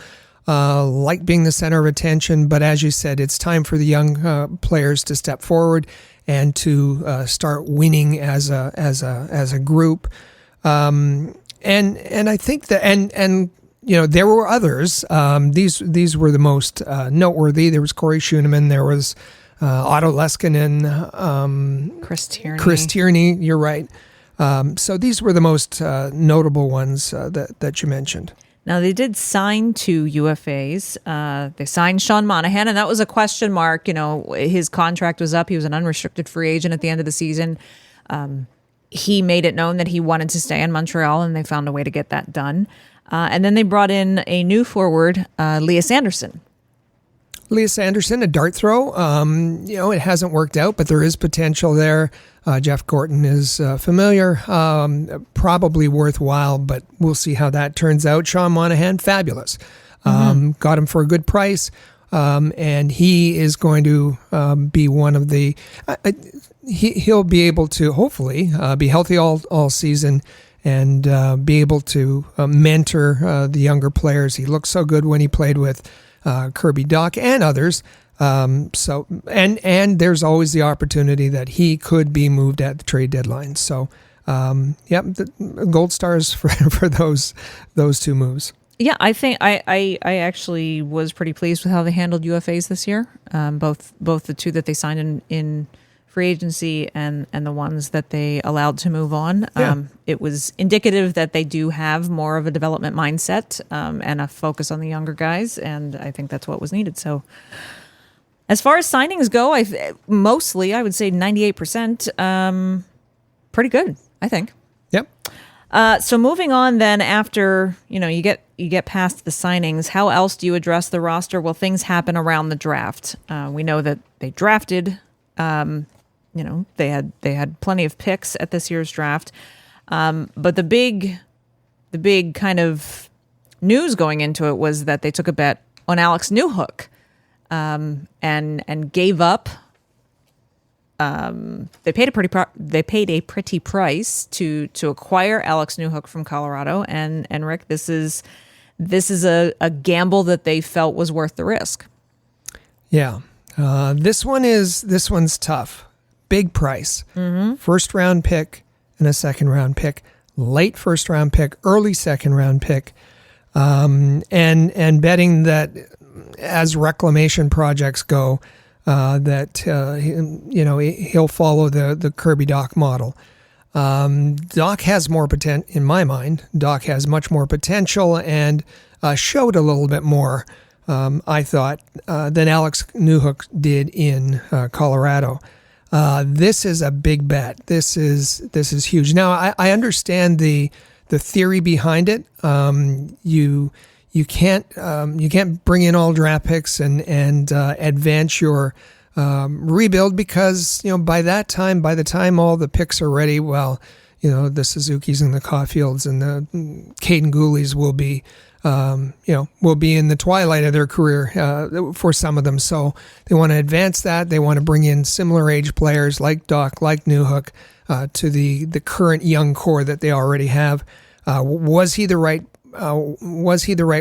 like being the center of attention, but as you said, it's time for the young players to step forward and to start winning as a group. And I think that and there were others. These were the most noteworthy. There was Corey Schooneman. There was Otto Leskinen, Chris Tierney. You're right. So these were the most notable ones that you mentioned. Now, they did sign 2 UFAs. They signed Sean Monahan, and that was a question mark. His contract was up. He was an unrestricted free agent at the end of the season. He made it known that he wanted to stay in Montreal, and they found a way to get that done. And then they brought in a new forward, Lias Andersson. Lias Andersson, a dart throw. It hasn't worked out, but there is potential there. Jeff Gorton is familiar, probably worthwhile, but we'll see how that turns out. Sean Monahan, fabulous. Got him for a good price, and he is going to be one of the. He'll be able to hopefully be healthy all season and be able to mentor the younger players. He looked so good when he played with Kirby Dach and others. So there's always the opportunity that he could be moved at the trade deadline. So, the gold stars for those 2 moves. Yeah, I think I actually was pretty pleased with how they handled UFAs this year. Both the 2 that they signed in free agency and the ones that they allowed to move on. Yeah. It was indicative that they do have more of a development mindset and a focus on the younger guys, and I think that's what was needed. So as far as signings go, I would say 98%, pretty good, I think. Yep. So moving on then, after you get past the signings, how else do you address the roster? Well, things happen around the draft. We know that they drafted. They had plenty of picks at this year's draft, but the big kind of news going into it was that they took a bet on Alex Newhook, and gave up. They paid a pretty price to acquire Alex Newhook from Colorado, and Rick, this is a gamble that they felt was worth the risk. Yeah, this one's tough. Big price. Mm-hmm. First round pick and a second round pick, late first round pick, early second round pick, and betting that as reclamation projects go, that he'll follow the Kirby Dach model. Dach has more potential in my mind. Dach has much more potential and showed a little bit more, I thought, than Alex Newhook did in Colorado. This is a big bet. This is huge. Now I understand the theory behind it. You can't bring in all draft picks and advance your rebuild because by the time all the picks are ready, the Suzukis and the Caulfields and the Caden Gouleys will be in the twilight of their career for some of them. So they want to advance that. They want to bring in similar age players like Dach, like Newhook, to the current young core that they already have. Was he the right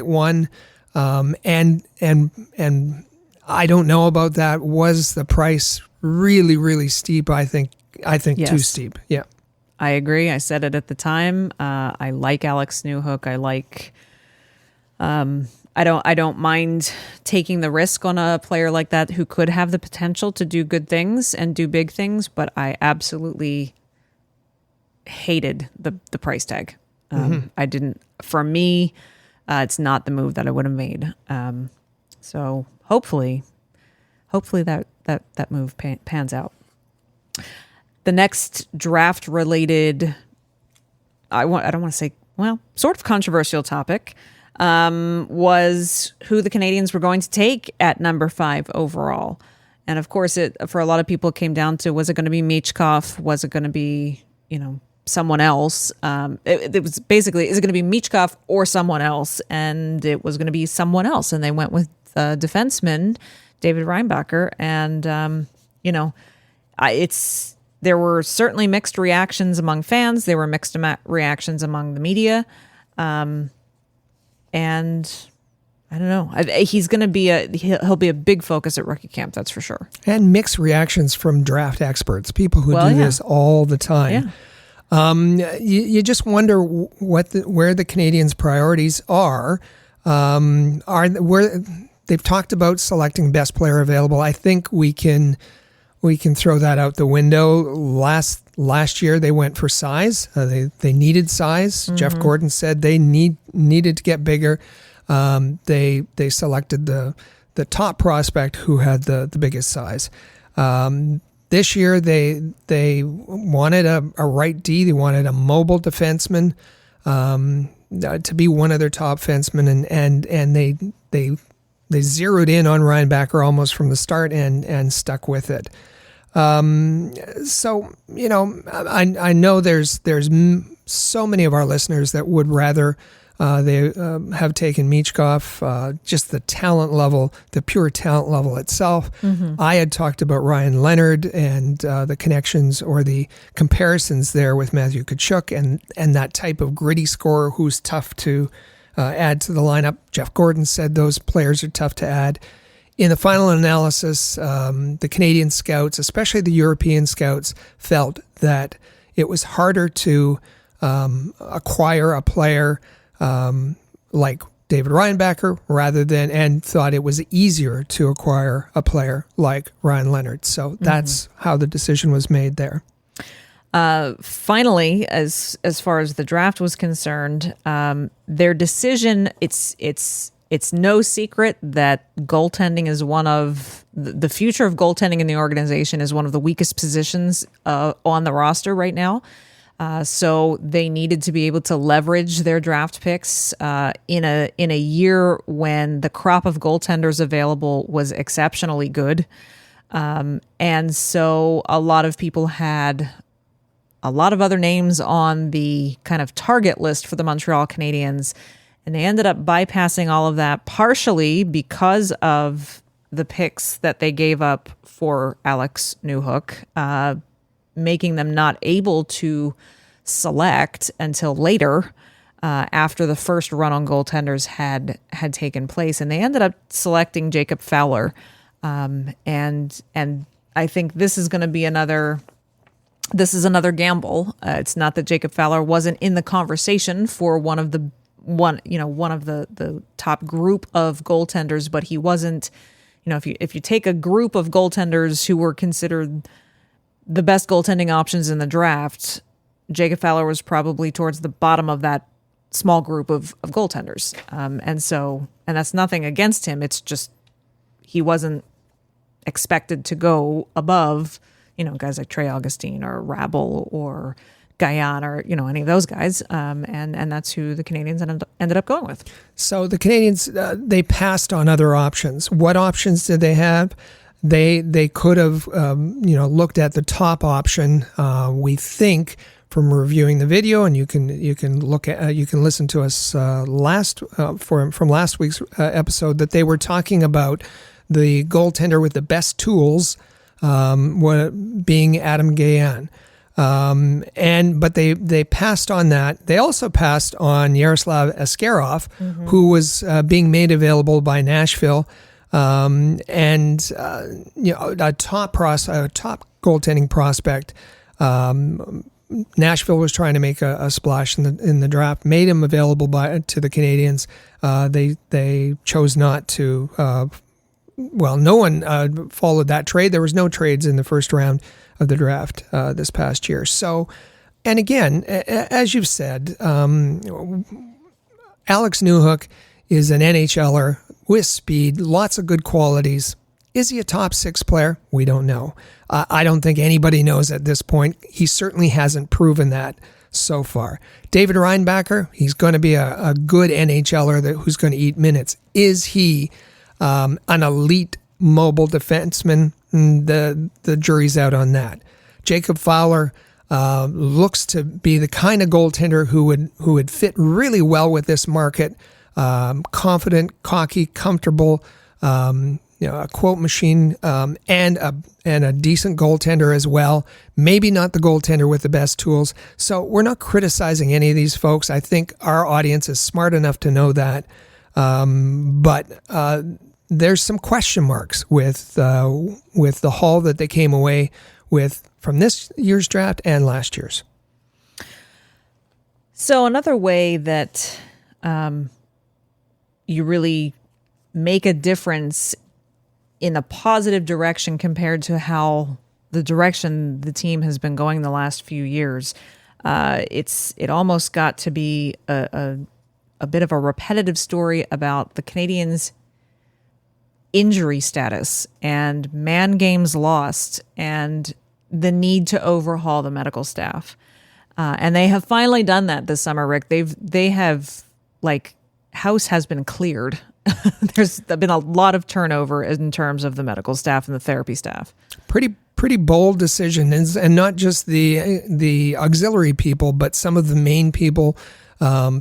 one? And I don't know about that. Was the price really, really steep? I think yes. Too steep. Yeah. I agree. I said it at the time. I like Alex Newhook. I like. I don't mind taking the risk on a player like that who could have the potential to do good things and do big things, but I absolutely hated the price tag. I didn't. For me, it's not the move that I would have made. So hopefully that move pans out. The next draft related, I don't want to say, well, sort of controversial topic, was who the Canadiens were going to take at number 5 overall. And of course, it for a lot of people came down to, was it going to be Michkov? Was it going to be, someone else? It was basically, is it going to be Michkov or someone else? And it was going to be someone else. And they went with defenseman David Reinbacher. And, there were certainly mixed reactions among fans. There were mixed reactions among the media. And I don't know. He's going to be he'll be a big focus at rookie camp. That's for sure. And mixed reactions from draft experts, people who do this all the time. Yeah. You just wonder where the Canadiens' priorities are. Where they've talked about selecting best player available. I think we can throw that out the window. Last year they went for size. They needed size. Mm-hmm. Jeff Gorton said they needed to get bigger. They selected the top prospect who had the biggest size. This year they wanted a right D. They wanted a mobile defenseman to be one of their top defensemen, and they zeroed in on Reinbacher almost from the start and stuck with it. So I know there's so many of our listeners that would rather they have taken Michkov, just the talent level, the pure talent level itself. Mm-hmm. I had talked about Ryan Leonard and the connections or the comparisons there with Matthew Tkachuk and that type of gritty scorer who's tough to add to the lineup. Jeff Gorton said those players are tough to add. In the final analysis, the Canadian scouts, especially the European scouts, felt that it was harder to acquire a player like David Reinbacher and thought it was easier to acquire a player like Ryan Leonard. So that's how the decision was made there. Finally, as far as the draft was concerned, their decision, it's no secret that goaltending is one of the future of goaltending in the organization is one of the weakest positions on the roster right now. So they needed to be able to leverage their draft picks in a year when the crop of goaltenders available was exceptionally good. And so a lot of people had a lot of other names on the kind of target list for the Montreal Canadiens, and they ended up bypassing all of that partially because of the picks that they gave up for Alex Newhook, making them not able to select until later after the first run on goaltenders had taken place. And they ended up selecting Jacob Fowler. And I think this is going to be another gamble. It's not that Jacob Fowler wasn't in the conversation for one of the top group of goaltenders, but he wasn't, if you take a group of goaltenders who were considered the best goaltending options in the draft, Jacob Fowler was probably towards the bottom of that small group of goaltenders. And that's nothing against him. It's just, he wasn't expected to go above, guys like Trey Augustine or Rabel or Gayan or, any of those guys. And that's who the Canadiens ended up going with. So the Canadiens, they passed on other options. What options did they have? They could have, looked at the top option. We think from reviewing the video, and you can listen to us from last week's episode, that they were talking about the goaltender with the best tools, being Adam Gajan. But they passed on that. They also passed on Yaroslav Askarov, who was being made available by Nashville, a top goaltending prospect. Nashville was trying to make a splash in the draft, made him available to the Canadiens. They chose not to. No one followed that trade. There was no trades in the first round of the draft this past year. So, and again, as you've said, Alex Newhook is an NHLer with speed, lots of good qualities. Is he a top 6 player? We don't know. I don't think anybody knows at this point. He certainly hasn't proven that so far. David Reinbacher, he's going to be a good NHLer who's going to eat minutes. Is he an elite mobile defenseman? The jury's out on that. Jacob Fowler looks to be the kind of goaltender who would fit really well with this market. Confident, cocky, comfortable, a quote machine, and a decent goaltender as well. Maybe not the goaltender with the best tools. So we're not criticizing any of these folks. I think our audience is smart enough to know that. But there's some question marks with the haul that they came away with from this year's draft and last year's. So another way that you really make a difference in a positive direction compared to how the direction the team has been going the last few years, it almost got to be a bit of a repetitive story about the Canadiens' injury status and man games lost and the need to overhaul the medical staff. And they have finally done that this summer, Rick. They have, house has been cleared. There's been a lot of turnover in terms of the medical staff and the therapy staff. Pretty bold decision, and not just the auxiliary people, but some of the main people,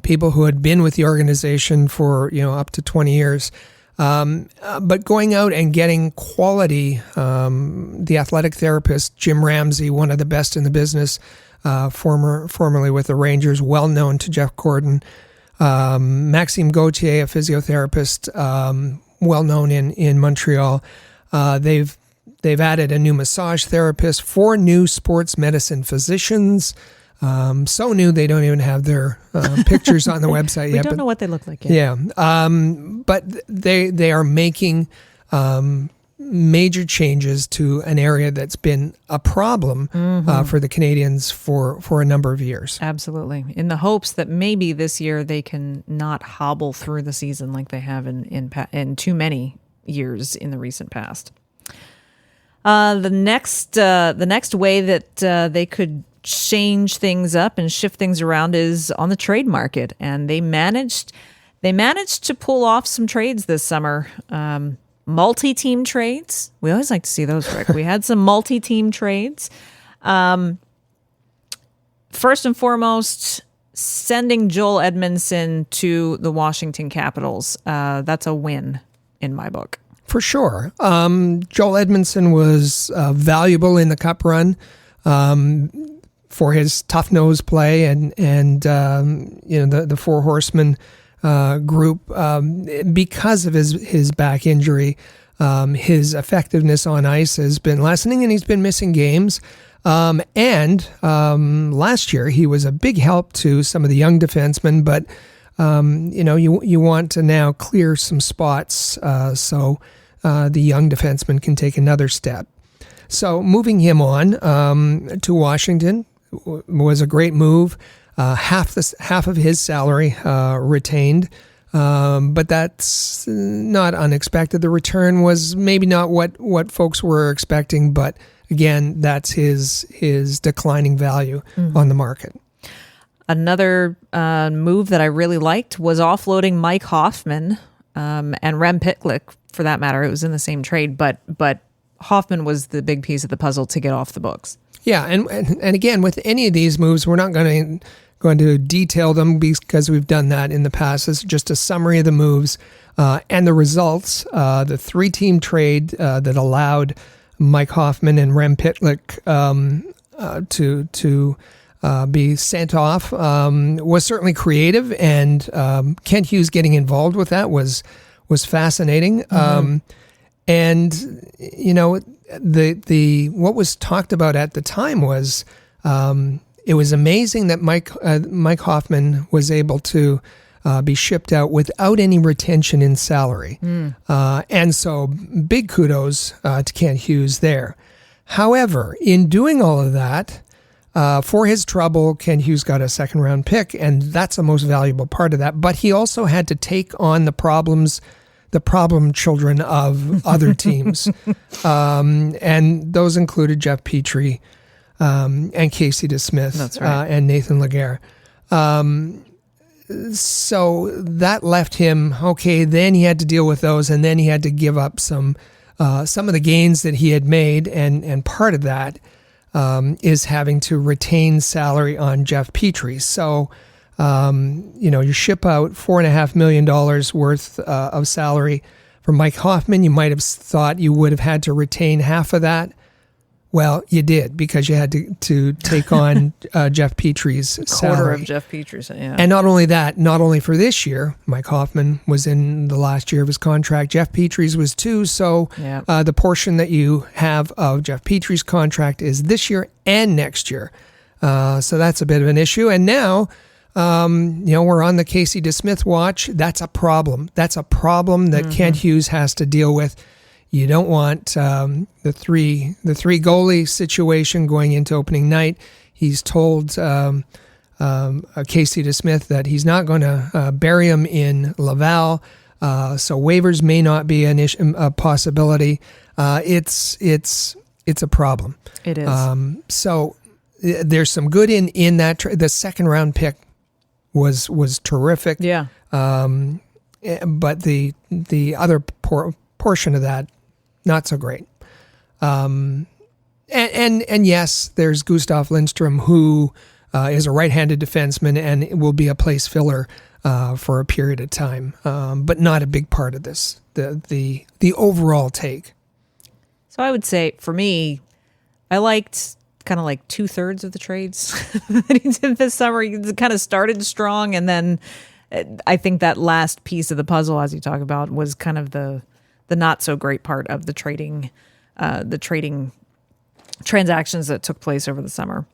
people who had been with the organization for up to 20 years. But going out and getting quality, the athletic therapist Jim Ramsey, one of the best in the business, formerly with the Rangers, well known to Jeff Gorton. Maxime Gauthier, a physiotherapist, well known in Montreal. They've added a new massage therapist, 4 new sports medicine physicians. So new they don't even have their pictures on the website yet. We don't know what they look like yet. Yeah, but they are making major changes to an area that's been a problem for the Canadiens for a number of years. Absolutely. In the hopes that maybe this year they can not hobble through the season like they have in too many years in the recent past. The next way that they could change things up and shift things around is on the trade market, and they managed to pull off some trades this summer. Multi-team trades. We always like to see those, Rick. We had some multi-team trades. First and foremost, sending Joel Edmondson to the Washington Capitals. That's a win in my book. For sure. Joel Edmondson was valuable in the Cup run for his tough nose play and the Four Horsemen group, because of his back injury. His effectiveness on ice has been lessening, and he's been missing games. And last year he was a big help to some of the young defensemen, but you want to now clear some spots so the young defenseman can take another step. So moving him on to Washington was a great move. Half of his salary retained, but that's not unexpected. The return was maybe not what folks were expecting, but again, that's his declining value on the market. Another move that I really liked was offloading Mike Hoffman and Rem Pitlick, for that matter. It was in the same trade, but Hoffman was the big piece of the puzzle to get off the books. Yeah, and again, with any of these moves, we're not going to detail them because we've done that in the past. It's just a summary of the moves and the results. The 3-team trade that allowed Mike Hoffman and Rem Pitlick to be sent off was certainly creative, and Kent Hughes getting involved with that was fascinating. And the what was talked about at the time was it was amazing that Mike Hoffman was able to be shipped out without any retention in salary. And so big kudos to Kent Hughes there. However, in doing all of that, For his trouble, Ken Hughes got a second-round pick, and that's the most valuable part of that. But he also had to take on the problem children of other teams. And those included Jeff Petrie and Casey DeSmith. That's right. And Nathan Laguerre. So that left him, okay, then he had to deal with those, and then he had to give up some of the gains that he had made, and part of that is having to retain salary on Jeff Petrie. So, you ship out $4.5 million worth of salary for Mike Hoffman. You might have thought you would have had to retain half of that. Well, you did, because you had to take on Jeff Petrie's salary. Quarter of Jeff Petrie's, yeah. And not only that, not only for this year, Mike Hoffman was in the last year of his contract. Jeff Petrie's was too. So the portion that you have of Jeff Petrie's contract is this year and next year. So that's a bit of an issue. And now, we're on the Casey DeSmith watch. That's a problem. That's a problem that Kent Hughes has to deal with. You don't want the three goalie situation going into opening night. He's told Casey DeSmith that he's not going to bury him in Laval, so waivers may not be a possibility. It's a problem. It is. So there's some good in that. The second round pick was terrific. Yeah. But the other portion of that, not so great. And yes, there's Gustav Lindstrom, who is a right-handed defenseman and will be a place filler for a period of time, but not a big part of this, the overall take. So I would say, for me, I liked kind of like 2/3 of the trades that he did this summer. He kind of started strong, and then I think that last piece of the puzzle, as you talk about, was kind of the not so great part of the trading transactions that took place over the summer.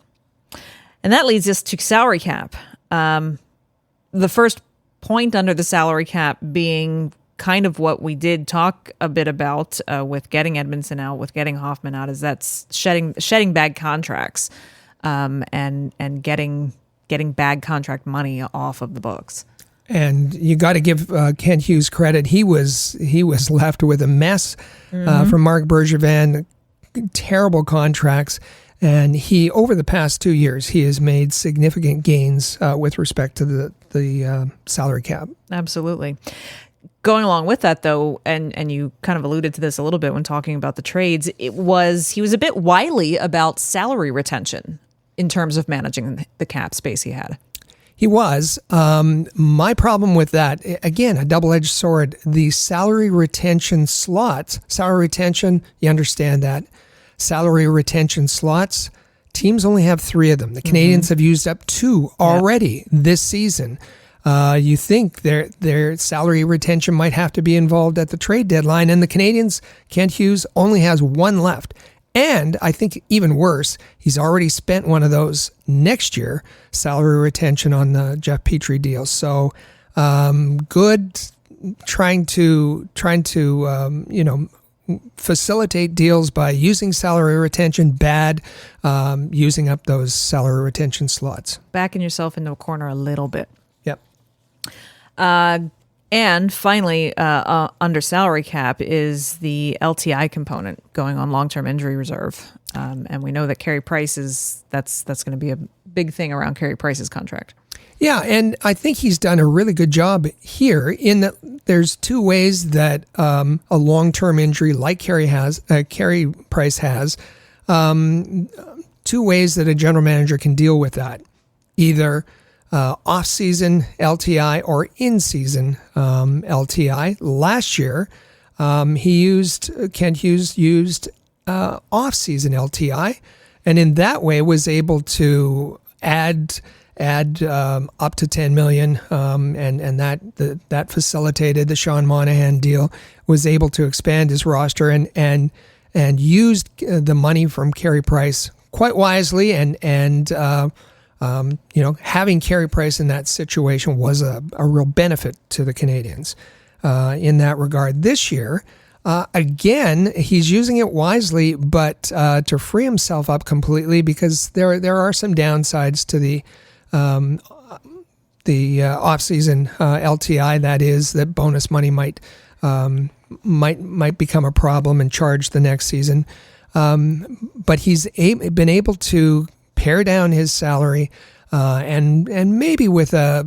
And that leads us to salary cap. The first point under the salary cap being kind of what we did talk a bit about with getting Edmondson out, with getting Hoffman out, is that's shedding bad contracts and getting bad contract money off of the books. And you got to give Kent Hughes credit. He was left with a mess from Marc Bergevin, terrible contracts, and he, over the past 2 years, he has made significant gains with respect to the salary cap. Absolutely. Going along with that, though, and you kind of alluded to this a little bit when talking about the trades, he was a bit wily about salary retention in terms of managing the cap space he had. He was. My problem with that, again, a double-edged sword, the salary retention slots, salary retention, you understand that. Salary retention slots, teams only have 3 of them. The Canadiens have used up 2 already this season. You think their salary retention might have to be involved at the trade deadline, and the Canadiens, Kent Hughes, only has 1 left. And I think even worse, he's already spent one of those next year, salary retention on the Jeff Petrie deal. So good trying to facilitate deals by using salary retention, bad using up those salary retention slots. Backing yourself into a corner a little bit. Yep. And finally, under salary cap is the LTI component going on long-term injury reserve. And we know that Carey Price that's going to be a big thing around Carey Price's contract. Yeah, and I think he's done a really good job here in that there's 2 ways that a long-term injury like Carey Price has, 2 ways that a general manager can deal with that. Either off-season LTI or in-season LTI. Last year, Kent Hughes used off-season LTI, and in that way was able to add up to $10 million, and that facilitated the Sean Monahan deal. Was able to expand his roster and used the money from Carey Price quite wisely, and having Carey Price in that situation was a real benefit to the Canadiens in that regard. This year, Again, he's using it wisely, but to free himself up completely, because there are some downsides to the off-season LTI. That is, that bonus money might become a problem and charged the next season. But he's been able to pare down his salary, and maybe with a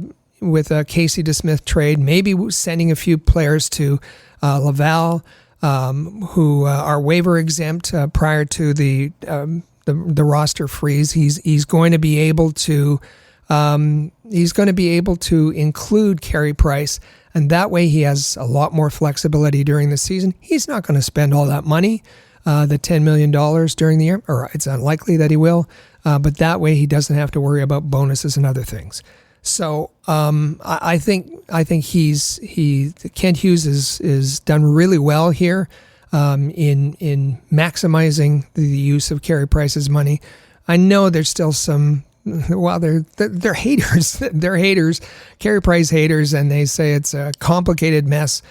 Casey DeSmith trade, maybe sending a few players to Laval, who are waiver exempt prior to the roster freeze. He's going to be able to include Carey Price, and that way he has a lot more flexibility during the season. He's not going to spend all that money, the $10 million during the year, or it's unlikely that he will. But that way he doesn't have to worry about bonuses and other things. So I think Kent Hughes is done really well here in maximizing the use of Carey Price's money. I know there's still some. Well, they're haters. They're haters, Carey Price haters, and they say it's a complicated mess.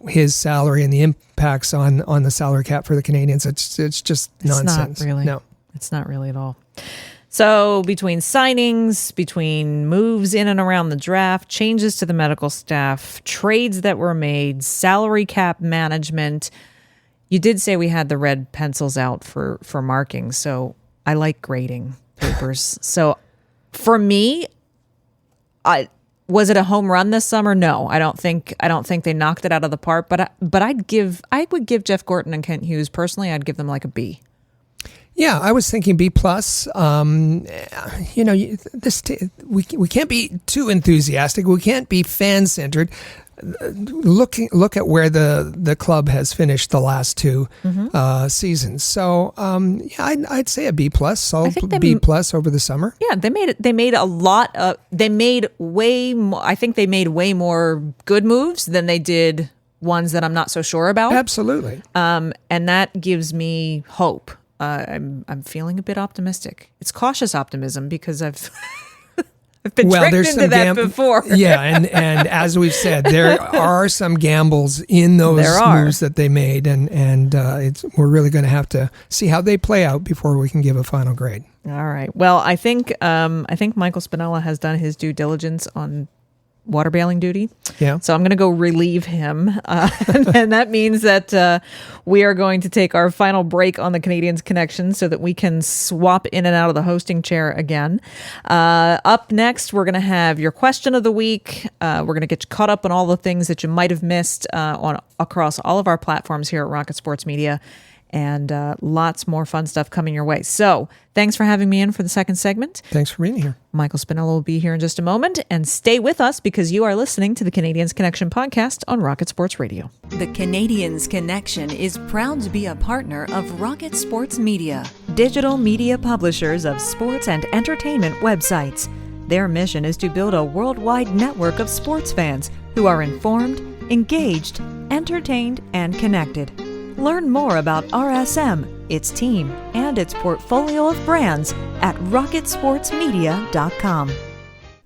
His salary and the impacts on the salary cap for the Canadiens. It's just nonsense. Not really. No, it's not really at all. So between signings, between moves in and around the draft, changes to the medical staff, trades that were made, salary cap management, you did say we had the red pencils out for marking. So I like grading papers. So for me, was it a home run this summer? No, I don't think they knocked it out of the park. But I would give Jeff Gorton and Kent Hughes personally, I'd give them like a B. Yeah, I was thinking B+. We can't be too enthusiastic. We can't be fan-centered. Look at where the club has finished the last two seasons. So I'd say a B+. Solid B+ over the summer. Yeah, they made a lot of. They made way more. I think they made way more good moves than they did ones that I'm not so sure about. Absolutely. And that gives me hope. I'm feeling a bit optimistic. It's cautious optimism because I've been tricked into that before. Yeah, and as we've said, there are some gambles in those moves that they made, and we're really going to have to see how they play out before we can give a final grade. All right. Well, I think Michael Spinella has done his due diligence on water bailing duty. Yeah. So I'm going to go relieve him. And that means that we are going to take our final break on the Canadiens Connection so that we can swap in and out of the hosting chair again. Up next, we're going to have your question of the week. We're going to get you caught up on all the things that you might have missed across all of our platforms here at Rocket Sports Media. And lots more fun stuff coming your way. So thanks for having me in for the second segment. Thanks for being here. Michael Spinella will be here in just a moment. And stay with us because you are listening to the Canadiens Connection podcast on Rocket Sports Radio. The Canadiens Connection is proud to be a partner of Rocket Sports Media, digital media publishers of sports and entertainment websites. Their mission is to build a worldwide network of sports fans who are informed, engaged, entertained, and connected. Learn more about RSM, its team, and its portfolio of brands at rocketsportsmedia.com.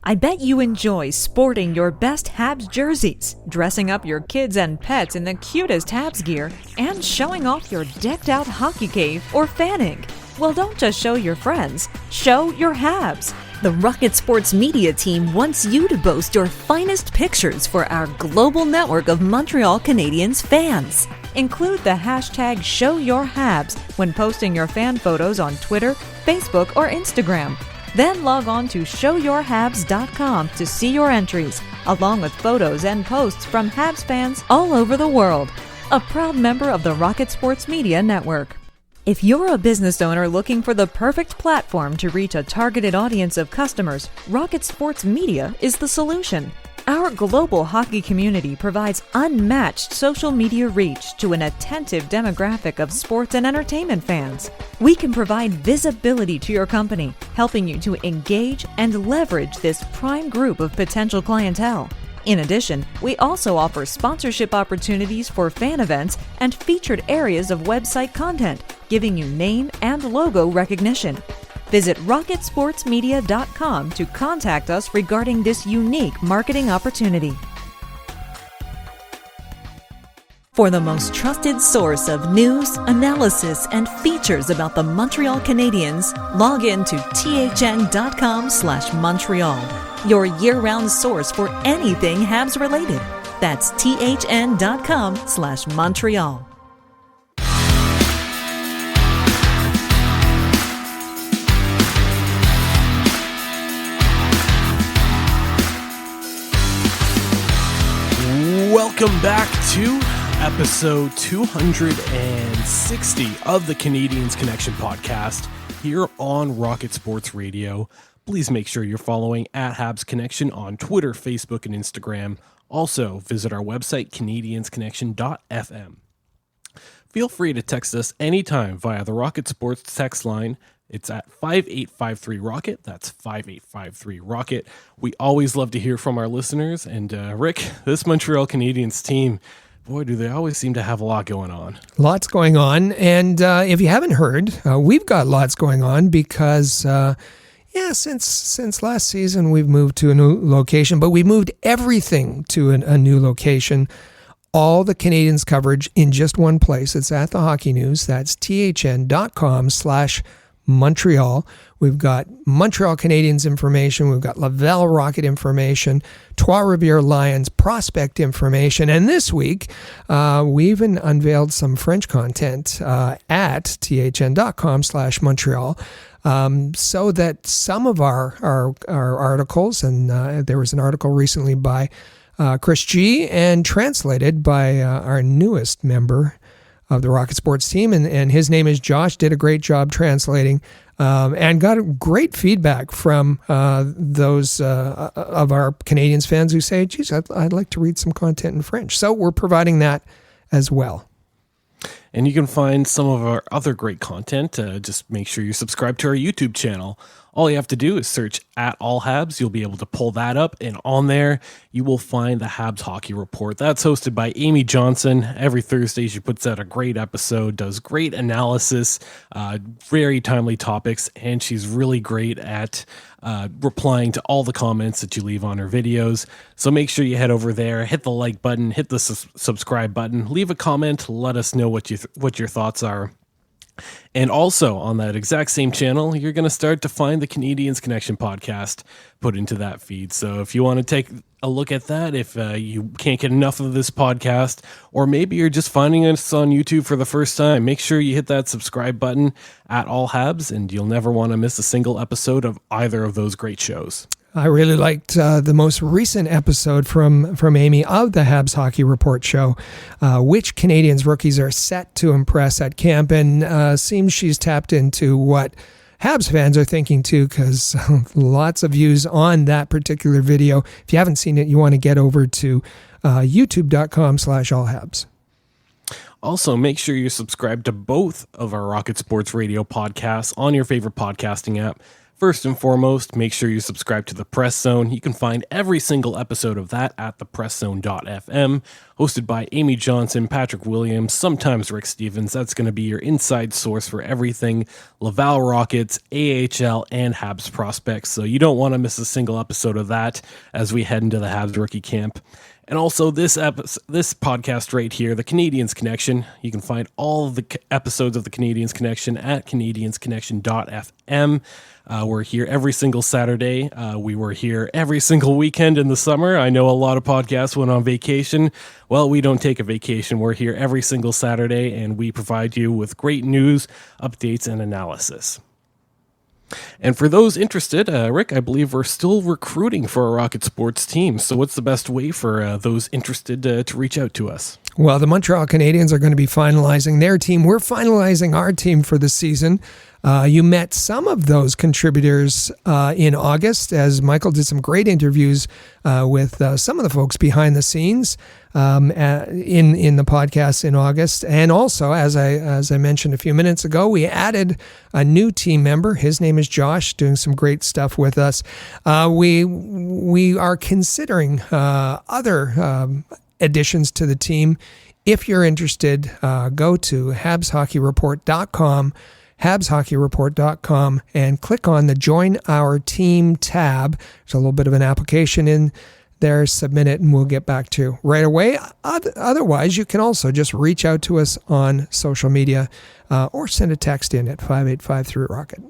I bet you enjoy sporting your best Habs jerseys, dressing up your kids and pets in the cutest Habs gear, and showing off your decked-out hockey cave or fanning. Well, don't just show your friends, show your Habs. The Rocket Sports Media team wants you to boast your finest pictures for our global network of Montreal Canadiens fans. Include the hashtag #ShowYourHabs when posting your fan photos on Twitter, Facebook, or Instagram. Then log on to showyourhabs.com to see your entries, along with photos and posts from Habs fans all over the world. A proud member of the Rocket Sports Media Network. If you're a business owner looking for the perfect platform to reach a targeted audience of customers, Rocket Sports Media is the solution. Our global hockey community provides unmatched social media reach to an attentive demographic of sports and entertainment fans. We can provide visibility to your company, helping you to engage and leverage this prime group of potential clientele. In addition, we also offer sponsorship opportunities for fan events and featured areas of website content, giving you name and logo recognition. Visit rocketsportsmedia.com to contact us regarding this unique marketing opportunity. For the most trusted source of news, analysis, and features about the Montreal Canadiens, log in to thn.com/Montreal, your year-round source for anything Habs related. That's thn.com/Montreal. Welcome back to episode 260 of the Canadiens Connection podcast here on Rocket Sports Radio. Please make sure you're following at Habs Connection on Twitter, Facebook, and Instagram. Also, visit our website, canadiensconnection.fm. Feel free to text us anytime via the Rocket Sports text line. It's at 5853-ROCKET. That's 5853-ROCKET. We always love to hear from our listeners. And Rick, this Montreal Canadiens team, boy, do they always seem to have a lot going on. Lots going on. And if you haven't heard, we've got lots going on because, since last season, we've moved to a new location, but we moved everything to a new location. All the Canadiens coverage in just one place. It's at the Hockey News. That's thn.com/Montreal. We've got Montreal Canadiens information. We've got Laval Rocket information, Trois-Rivières Lions prospect information. And this week, we even unveiled some French content at thn.com/Montreal. So that some of our articles, and there was an article recently by Chris G, and translated by our newest member of the Rocket Sports team, and his name is Josh, did a great job translating, and got great feedback from those of our Canadiens fans who say, geez, I'd like to read some content in French. So we're providing that as well. And you can find some of our other great content. Just make sure you subscribe to our YouTube channel. All you have to do is search at All Habs. You'll be able to pull that up, and on there you will find the Habs Hockey Report. That's hosted by Amy Johnson. Every Thursday she puts out a great episode, does great analysis, very timely topics, and she's really great at replying to all the comments that you leave on her videos. So make sure you head over there, hit the like button, hit the subscribe button, leave a comment, let us know what your thoughts are. And also on that exact same channel, you're going to start to find the Canadiens Connection podcast put into that feed. So if you want to take a look at that, if you can't get enough of this podcast, or maybe you're just finding us on YouTube for the first time, make sure you hit that subscribe button at All Habs, and you'll never want to miss a single episode of either of those great shows. I really liked the most recent episode from Amy of the Habs Hockey Report show, which Canadiens rookies are set to impress at camp, and seems she's tapped into what Habs fans are thinking too, because lots of views on that particular video. If you haven't seen it, you want to get over to youtube.com/allhabs. Also, make sure you subscribe to both of our Rocket Sports Radio podcasts on your favorite podcasting app. First and foremost, make sure you subscribe to The Press Zone. You can find every single episode of that at thepresszone.fm, hosted by Amy Johnson, Patrick Williams, sometimes Rick Stevens. That's going to be your inside source for everything Laval Rockets, AHL, and Habs prospects. So you don't want to miss a single episode of that as we head into the Habs Rookie Camp. And also this podcast right here, the Canadiens Connection. You can find all of the episodes of the Canadiens Connection at canadiensconnection.fm. We're here every single Saturday. We were here every single weekend in the summer. I know a lot of podcasts went on vacation. Well, we don't take a vacation. We're here every single Saturday, and we provide you with great news, updates, and analysis. And for those interested, Rick, I believe we're still recruiting for a Rocket Sports team. So what's the best way for those interested to reach out to us? Well, the Montreal Canadiens are going to be finalizing their team. We're finalizing our team for the season. You met some of those contributors in August, as Michael did some great interviews with some of the folks behind the scenes in the podcast in August. And also, as I mentioned a few minutes ago, we added a new team member. His name is Josh, doing some great stuff with us. We are considering other additions to the team. If you're interested, go to habshockeyreport.com, habshockeyreport.com, and click on the Join Our Team tab. There's a little bit of an application in there, submit it, and we'll get back to you right away. Otherwise, you can also just reach out to us on social media or send a text in at 585-3-ROCKET.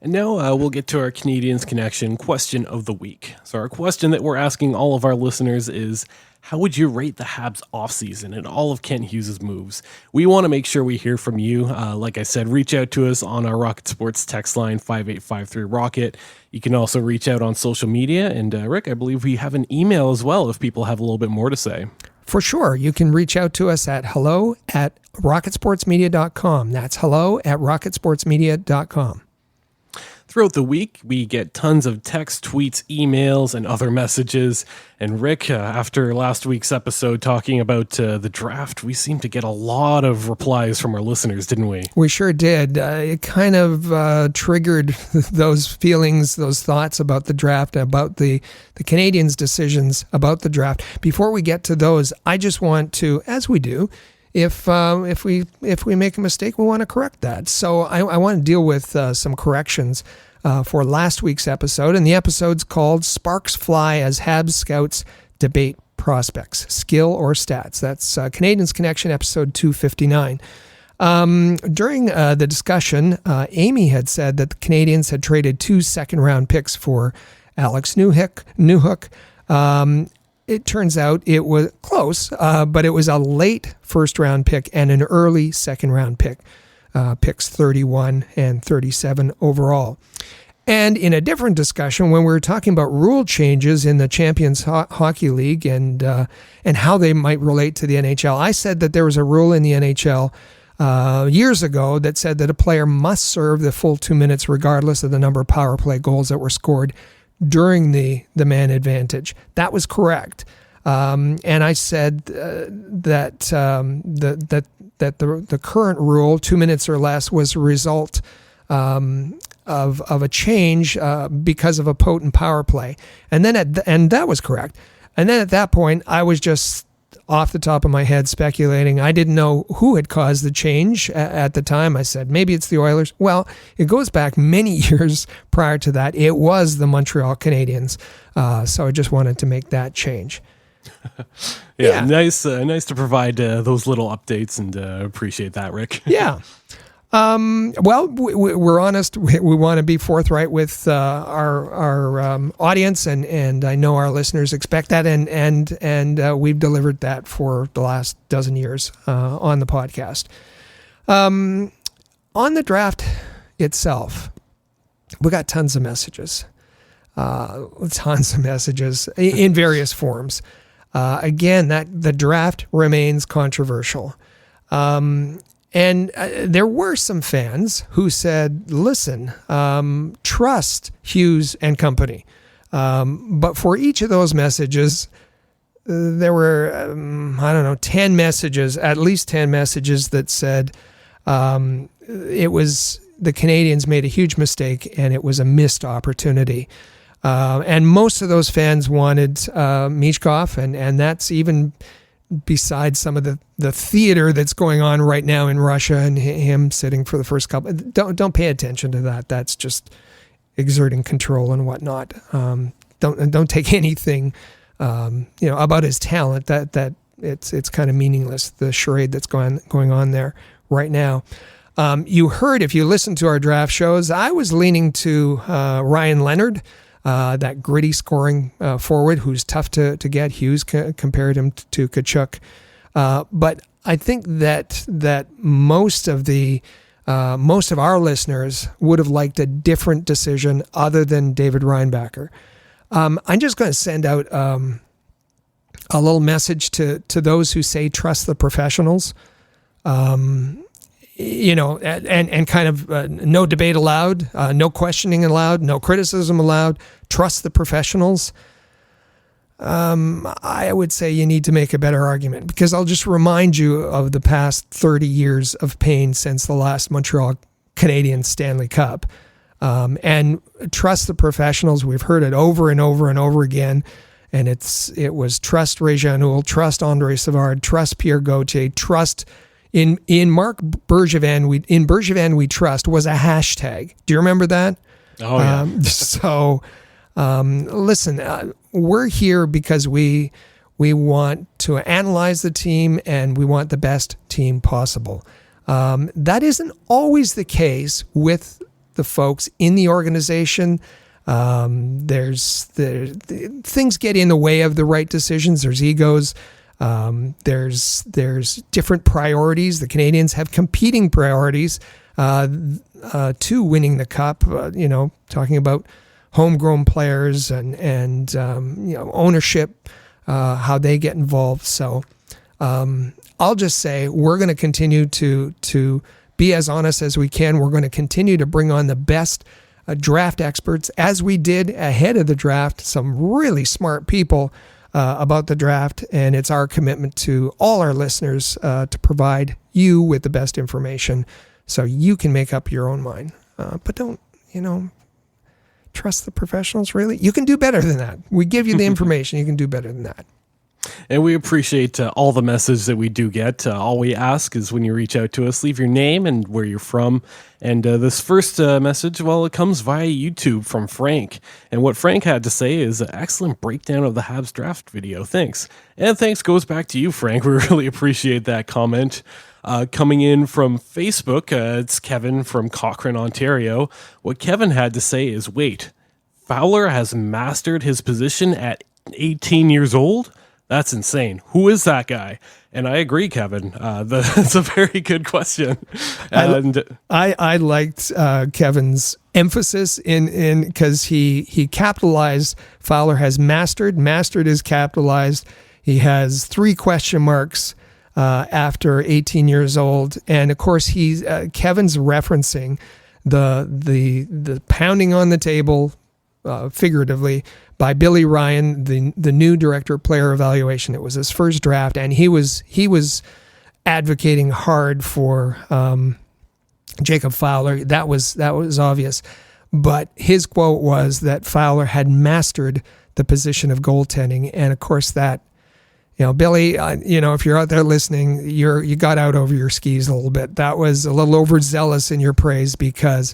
And now we'll get to our Canadiens Connection question of the week. So our question that we're asking all of our listeners is, how would you rate the Habs offseason and all of Kent Hughes' moves? We want to make sure we hear from you. Like I said, reach out to us on our Rocket Sports text line, 585-3-ROCKET. You can also reach out on social media. And Rick, I believe we have an email as well if people have a little bit more to say. For sure. You can reach out to us at hello@rocketsportsmedia.com. That's hello@rocketsportsmedia.com. Throughout the week, we get tons of text, tweets, emails, and other messages. And Rick, after last week's episode talking about the draft, we seemed to get a lot of replies from our listeners, didn't we? We sure did. It kind of triggered those feelings, those thoughts about the draft, about the Canadiens' decisions about the draft. Before we get to those, I just want to, as we do, if we make a mistake, we want to correct that. So I want to deal with some corrections for last week's episode, and the episode's called "Sparks Fly as Habs Scouts Debate Prospects: Skill or Stats." That's Canadiens Connection episode 259. During the discussion, Amy had said that the Canadiens had traded 2 second-round picks for Alex Newhook. It turns out it was close, but it was a late first-round pick and an early second-round pick, picks 31 and 37 overall. And in a different discussion, when we were talking about rule changes in the Champions Hockey League and how they might relate to the NHL, I said that there was a rule in the NHL years ago that said that a player must serve the full 2 minutes regardless of the number of power play goals that were scored during the man advantage. That was correct. And I said that the current rule, 2 minutes or less, was a result of a change because of a potent power play. And then and that was correct. And then at that point, I was just off the top of my head speculating. I didn't know who had caused the change at the time. I said, maybe it's the Oilers. Well, it goes back many years prior to that. It was the Montreal Canadiens. So I just wanted to make that change. Yeah. Nice to provide those little updates, and appreciate that, Rick. Yeah. Well, we're honest. We want to be forthright with our audience, and I know our listeners expect that, and we've delivered that for the last dozen years on the podcast. On the draft itself, we got tons of messages, in various forms. Again, the draft remains controversial. And there were some fans who said, listen, trust Hughes and company. But for each of those messages, there were, 10 messages, at least 10 messages that said it was the Canadiens made a huge mistake and it was a missed opportunity. And most of those fans wanted Michkov, and that's even besides some of the theater that's going on right now in Russia and him sitting for the first couple. Don't pay attention to that. That's just exerting control and whatnot. Don't take anything about his talent. That it's kind of meaningless, the charade that's going on there right now. You heard, if you listened to our draft shows, I was leaning to Ryan Leonard, that gritty scoring forward who's tough to get. Hughes compared him to Tkachuk. But I think that most of our listeners would have liked a different decision other than David Reinbacher. I'm just going to send out a little message to those who say trust the professionals. And kind of no debate allowed, no questioning allowed, no criticism allowed. Trust the professionals. I would say you need to make a better argument, because I'll just remind you of the past 30 years of pain since the last Montreal Canadiens Stanley Cup. And trust the professionals. We've heard it over and over and over again. And it was trust Réjean, trust Andre Savard, trust Pierre Gauthier, trust in Marc Bergevin. In Bergevin we trust was a hashtag. Do you remember that? Oh yeah. Listen, we're here because we want to analyze the team and we want the best team possible. That isn't always the case with the folks in the organization. Things get in the way of the right decisions. There's egos. There's different priorities. The Canadiens have competing priorities to winning the cup. Talking about homegrown players and ownership, how they get involved. So I'll just say we're going to continue to be as honest as we can. We're going to continue to bring on the best draft experts, as we did ahead of the draft, some really smart people about the draft, and it's our commitment to all our listeners to provide you with the best information so you can make up your own mind. But don't, trust the professionals, really. You can do better than that. We give you the information. You can do better than that. And we appreciate all the messages that we do get. All we ask is when you reach out to us, leave your name and where you're from. And this first message, well, it comes via YouTube from Frank. And what Frank had to say is an excellent breakdown of the Habs draft video. Thanks. And thanks goes back to you, Frank. We really appreciate that comment. Coming in from Facebook, it's Kevin from Cochrane, Ontario. What Kevin had to say is, wait, Fowler has mastered his position at 18 years old? That's insane. Who is that guy? And I agree, Kevin. That's a very good question. And I liked Kevin's emphasis in because he capitalized. Fowler has mastered. Mastered is capitalized. He has 3 question marks after 18 years old, and of course Kevin's referencing the pounding on the table, figuratively, by Billy Ryan, the new director of player evaluation. It was his first draft, and he was advocating hard for Jacob Fowler. That was obvious, but his quote was that Fowler had mastered the position of goaltending, and of course that, Billy, if you're out there listening, you got out over your skis a little bit. That was a little overzealous in your praise, because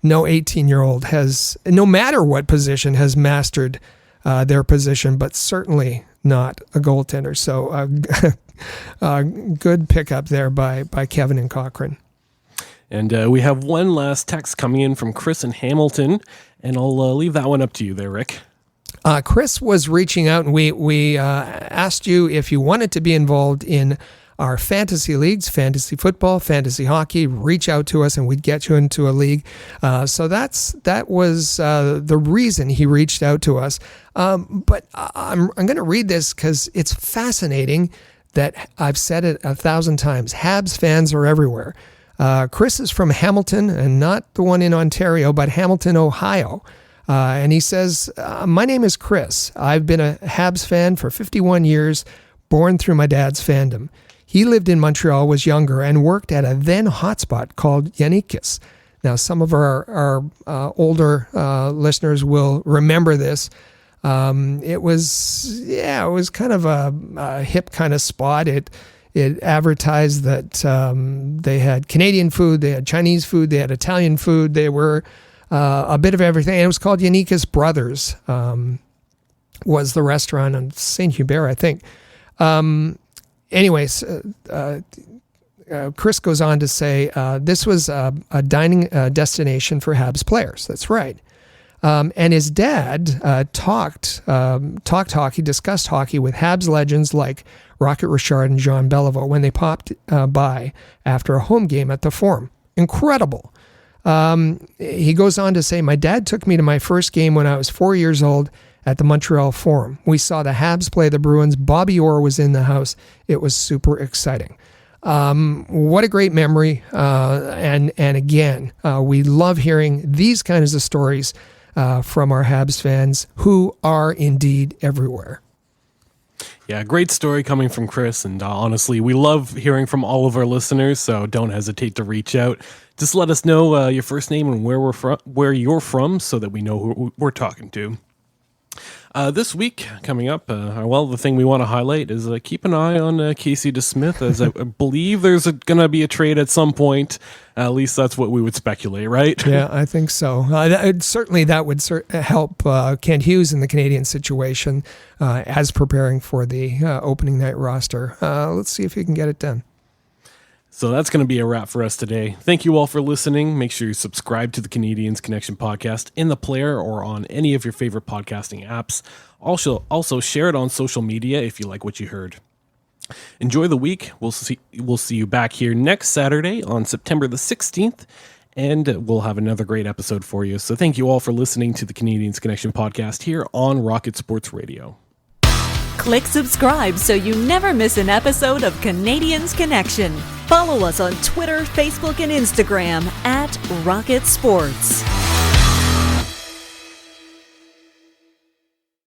no 18-year-old has, no matter what position, has mastered their position, but certainly not a goaltender. So good pickup there by Kevin and Cochrane. And we have one last text coming in from Chris in Hamilton, and I'll leave that one up to you there, Rick. Chris was reaching out, and we asked you if you wanted to be involved in our fantasy leagues, fantasy football, fantasy hockey. Reach out to us and we'd get you into a league. So that was the reason he reached out to us. But I'm going to read this because it's fascinating that I've said it 1,000 times. Habs fans are everywhere. Chris is from Hamilton, and not the one in Ontario, but Hamilton, Ohio. And he says, my name is Chris. I've been a Habs fan for 51 years, born through my dad's fandom. He lived in Montreal, was younger, and worked at a then hotspot called Yannikis. Now, some of our older listeners will remember this. It was kind of a hip kind of spot. It advertised that they had Canadian food, they had Chinese food, they had Italian food. They were a bit of everything. And it was called Yannikis Brothers, was the restaurant on St. Hubert, I think. Anyways, Chris goes on to say, this was a dining destination for Habs players. That's right. And his dad talked hockey, discussed hockey with Habs legends like Rocket Richard and Jean Beliveau when they popped by after a home game at the Forum. Incredible. He goes on to say, my dad took me to my first game when I was 4 years old at the Montreal Forum. We saw the Habs play the Bruins. Bobby Orr was in the house. It was super exciting. What a great memory. And again, we love hearing these kinds of stories from our Habs fans who are indeed everywhere. Yeah, great story coming from Chris. And honestly, we love hearing from all of our listeners, so don't hesitate to reach out. Just let us know your first name and where you're from, so that we know who we're talking to. This week coming up, the thing we want to highlight is keep an eye on Casey DeSmith, as I believe there's going to be a trade at some point. At least that's what we would speculate, right? Yeah, I think so. Certainly that would help Kent Hughes in the Canadian situation as preparing for the opening night roster. Let's see if he can get it done. So that's going to be a wrap for us today. Thank you all for listening. Make sure you subscribe to the Canadiens Connection podcast in the player or on any of your favorite podcasting apps. Also share it on social media if you like what you heard. Enjoy the week. We'll see you back here next Saturday on September the 16th, and we'll have another great episode for you. So thank you all for listening to the Canadiens Connection podcast here on Rocket Sports Radio. Click subscribe so you never miss an episode of Canadiens Connection. Follow us on Twitter, Facebook, and Instagram at Rocket Sports.